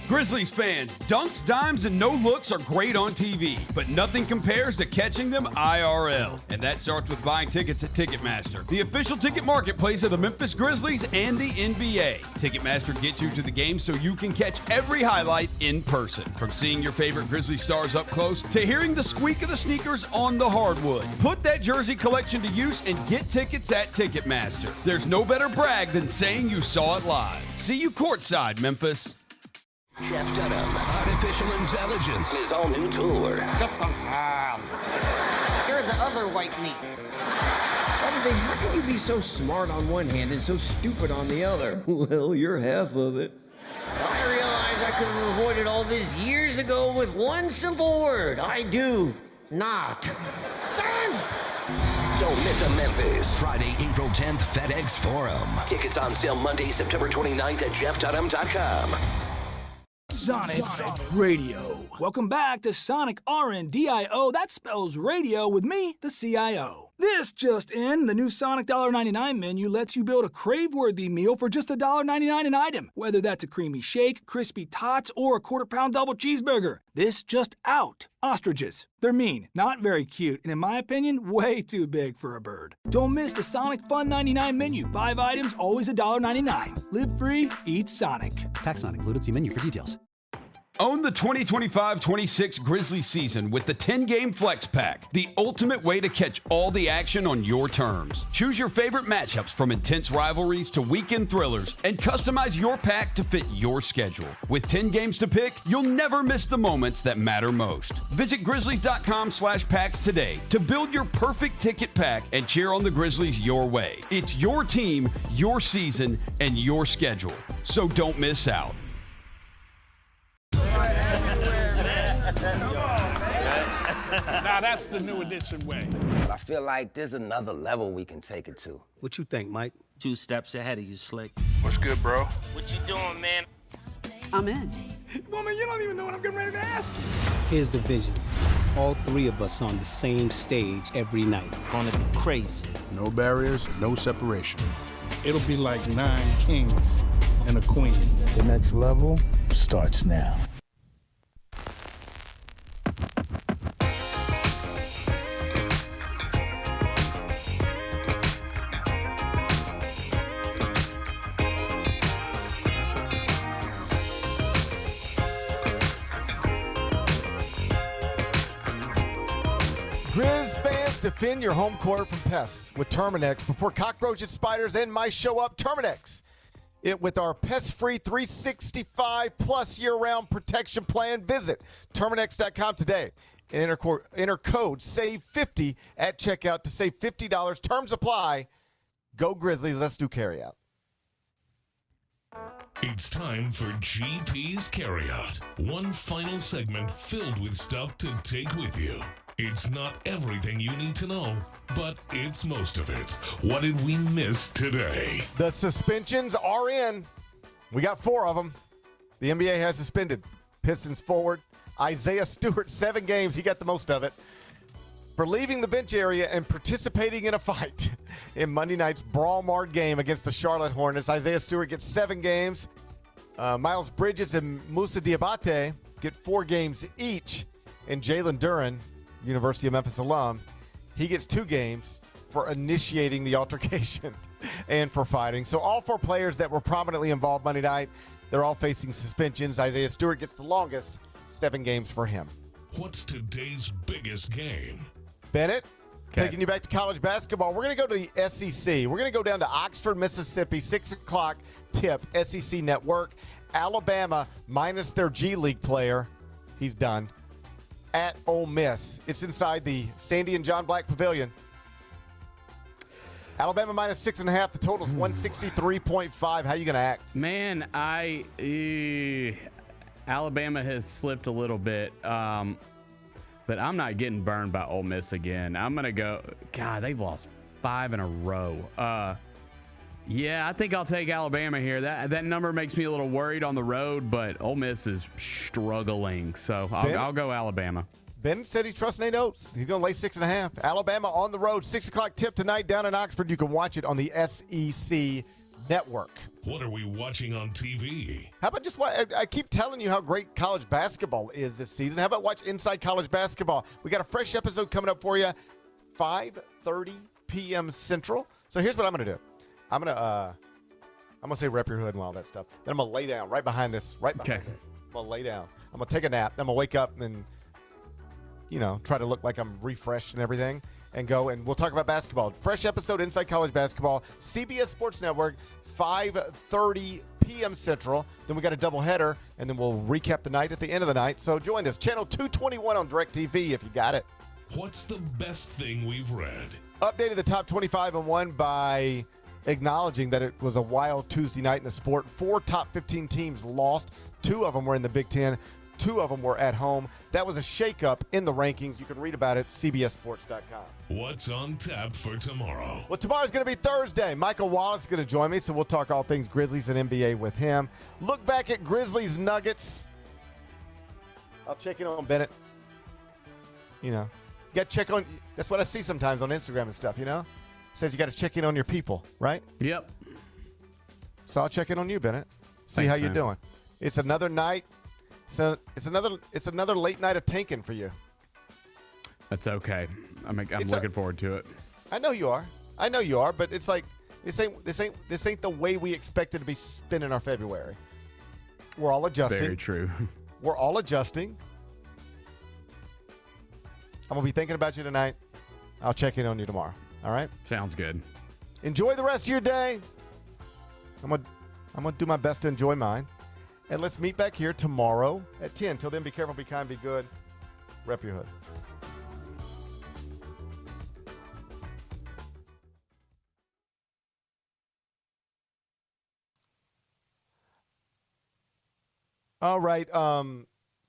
Grizzlies fans, dunks, dimes, and no-looks are great on TV, but nothing compares to catching them IRL. And that starts with buying tickets at Ticketmaster, the official ticket marketplace of the Memphis Grizzlies and the NBA. Ticketmaster gets you to the game so you can catch every highlight in person. From seeing your favorite Grizzly stars up close to hearing the squeak of the sneakers on the hardwood. Put that jersey collection to use and get tickets at Ticketmaster. There's no better brag than saying you saw it live. See you courtside, Memphis. Jeff Dunham, Artificial Intelligence, his all-new tour. You're the other white meat. How can you be so smart on one hand and so stupid on the other? Well, you're half of it. I realized I could have avoided all this years ago with one simple word. I do not. Silence! Don't miss a Memphis. Friday, April 10th, FedEx Forum. Tickets on sale Monday, September 29th at JeffDunham.com. Sonic Radio. Welcome back to Sonic RNDIO. That spells radio with me, the CIO. This just in, the new Sonic $1.99 menu lets you build a crave-worthy meal for just $1.99 an item, whether that's a creamy shake, crispy tots, or a quarter-pound double cheeseburger. This just out. Ostriches. They're mean, not very cute, and in my opinion, way too big for a bird. Don't miss the Sonic Fun 99 menu. 5 items, always $1.99. Live free, eat Sonic. Tax not included. See menu for details. Own the 2025-26 Grizzlies season with the 10-game Flex Pack, the ultimate way to catch all the action on your terms. Choose your favorite matchups from intense rivalries to weekend thrillers and customize your pack to fit your schedule. With 10 games to pick, you'll never miss the moments that matter most. Visit Grizzlies.com/packs today to build your perfect ticket pack and cheer on the Grizzlies your way. It's your team, your season, and your schedule. So don't miss out. Now that's the new edition way. But I feel like there's another level we can take it to. What you think, Mike? 2 steps ahead of you, Slick. What's good, bro? What you doing, man? I'm in. Woman, you don't even know what I'm getting ready to ask you. Here's the vision. All 3 of us on the same stage every night. Gonna be crazy. No barriers, no separation. It'll be like 9 kings and a queen. The next level starts now. Grizz fans, defend your home court from pests with Terminex. Before cockroaches, spiders, and mice show up, Terminex. With our pest-free 365-plus year-round protection plan, visit Terminex.com today and enter code SAVE50 at checkout to save $50. Terms apply. Go Grizzlies. Let's do carryout. It's time for GP's Carryout. One final segment filled with stuff to take with you. It's not everything you need to know, but it's most of it. What did we miss today? The suspensions are in. We got 4 of them. The NBA has suspended Pistons forward Isaiah Stewart 7 games. He got the most of it for leaving the bench area and participating in a fight in Monday night's brawl-marred game against the Charlotte Hornets. Isaiah Stewart gets 7 games. Miles Bridges and Moussa Diabate get 4 games each. And Jalen Duren, University of Memphis alum, he gets 2 games for initiating the altercation and for fighting. So all 4 players that were prominently involved Monday night, they're all facing suspensions. Isaiah Stewart gets the longest, 7 games for him. What's today's biggest game? Bennett, taking you back to college basketball. We're going to go to the SEC. We're going to go down to Oxford, Mississippi, 6 o'clock tip, SEC Network. Alabama minus their G League player. He's done. At Ole Miss. It's inside the Sandy and John Black Pavilion. Alabama minus 6.5. The total's 163.5. How you going to act? Man, Alabama has slipped a little bit, but I'm not getting burned by Ole Miss again. I'm going to go, God, they've lost 5 in a row. Yeah, I think I'll take Alabama here. That number makes me a little worried on the road, but Ole Miss is struggling, so I'll go Alabama. Ben said he trusts Nate Oates. He's going to lay 6.5. Alabama on the road, 6 o'clock tip tonight down in Oxford. You can watch it on the SEC Network. What are we watching on TV? How about just what I keep telling you how great college basketball is this season. How about watch Inside College Basketball? We got a fresh episode coming up for you, 5:30 p.m. Central. So here's what I'm going to do. I'm gonna say rep your hood and all that stuff. Then I'm gonna lay down right behind this. Right behind it. I'm gonna lay down. I'm gonna take a nap. Then I'm gonna wake up and try to look like I'm refreshed and everything, and go and we'll talk about basketball. Fresh episode Inside College Basketball, CBS Sports Network, 5:30 p.m. Central. Then we got a doubleheader, and then we'll recap the night at the end of the night. So join us, channel 221 on DirecTV if you got it. What's the best thing we've read? Updated the top 25 and 1 by acknowledging that it was a wild Tuesday night in the sport. 4 top 15 teams lost. 2 of them were in the Big Ten. 2 of them were at home. That was a shakeup in the rankings. You can read about it at cbssports.com. What's on tap for tomorrow? Well, tomorrow's going to be Thursday. Michael Wallace is going to join me, so we'll talk all things Grizzlies and NBA with him. Look back at Grizzlies Nuggets. I'll check in on Bennett. You know, you got to check on. That's what I see sometimes on Instagram and stuff. You know, it says you got to check in on your people, right? Yep. So I'll check in on you, Bennett. See Thanks, how you're man. doing. It's another night. So it's another late night of tanking for you. That's okay. I'm looking forward to it. I know you are. But it's like this ain't the way we expected to be spending our February. We're all adjusting. Very true. We're all adjusting. I'm gonna be thinking about you tonight. I'll check in on you tomorrow. All right? Sounds good. Enjoy the rest of your day. I'm gonna do my best to enjoy mine. And let's meet back here tomorrow at 10. Till then, be careful, be kind, be good. Rep your hood. All right.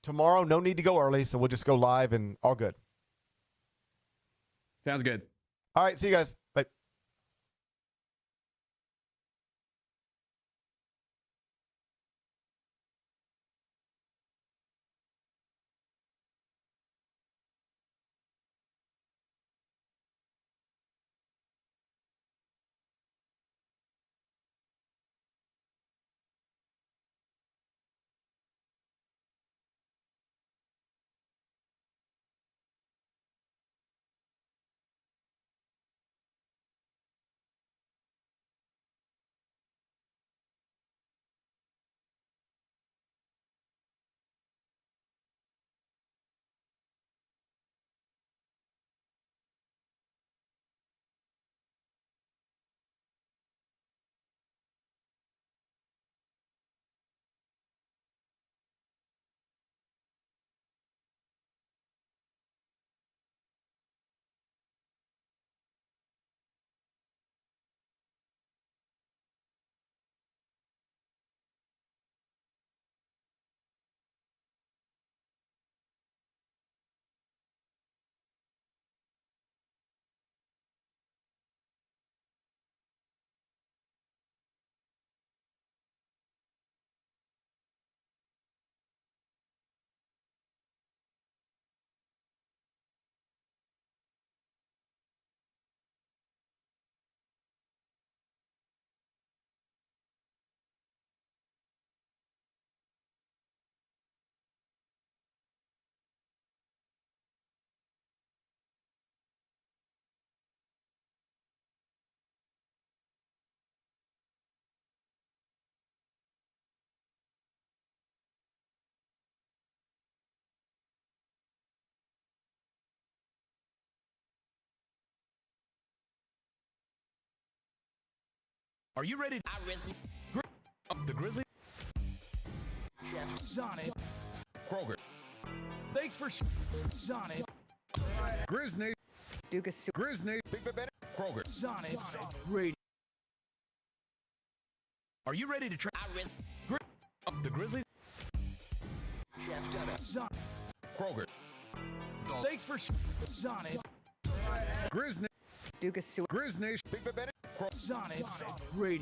Tomorrow, no need to go early, so we'll just go live and all good. Sounds good. All right. See you guys. Bye. Are you ready? The Grizzlies. Sonic. Kroger. Thanks for Sonic. Grizzly. Dukas. Grizzly. Kroger. Sonic. Radio. Are you ready to try? The Grizzlies. Sonic. Kroger. Thanks for Sonic. Grizzly. Dukas. Grizzly. Sonic. Radio.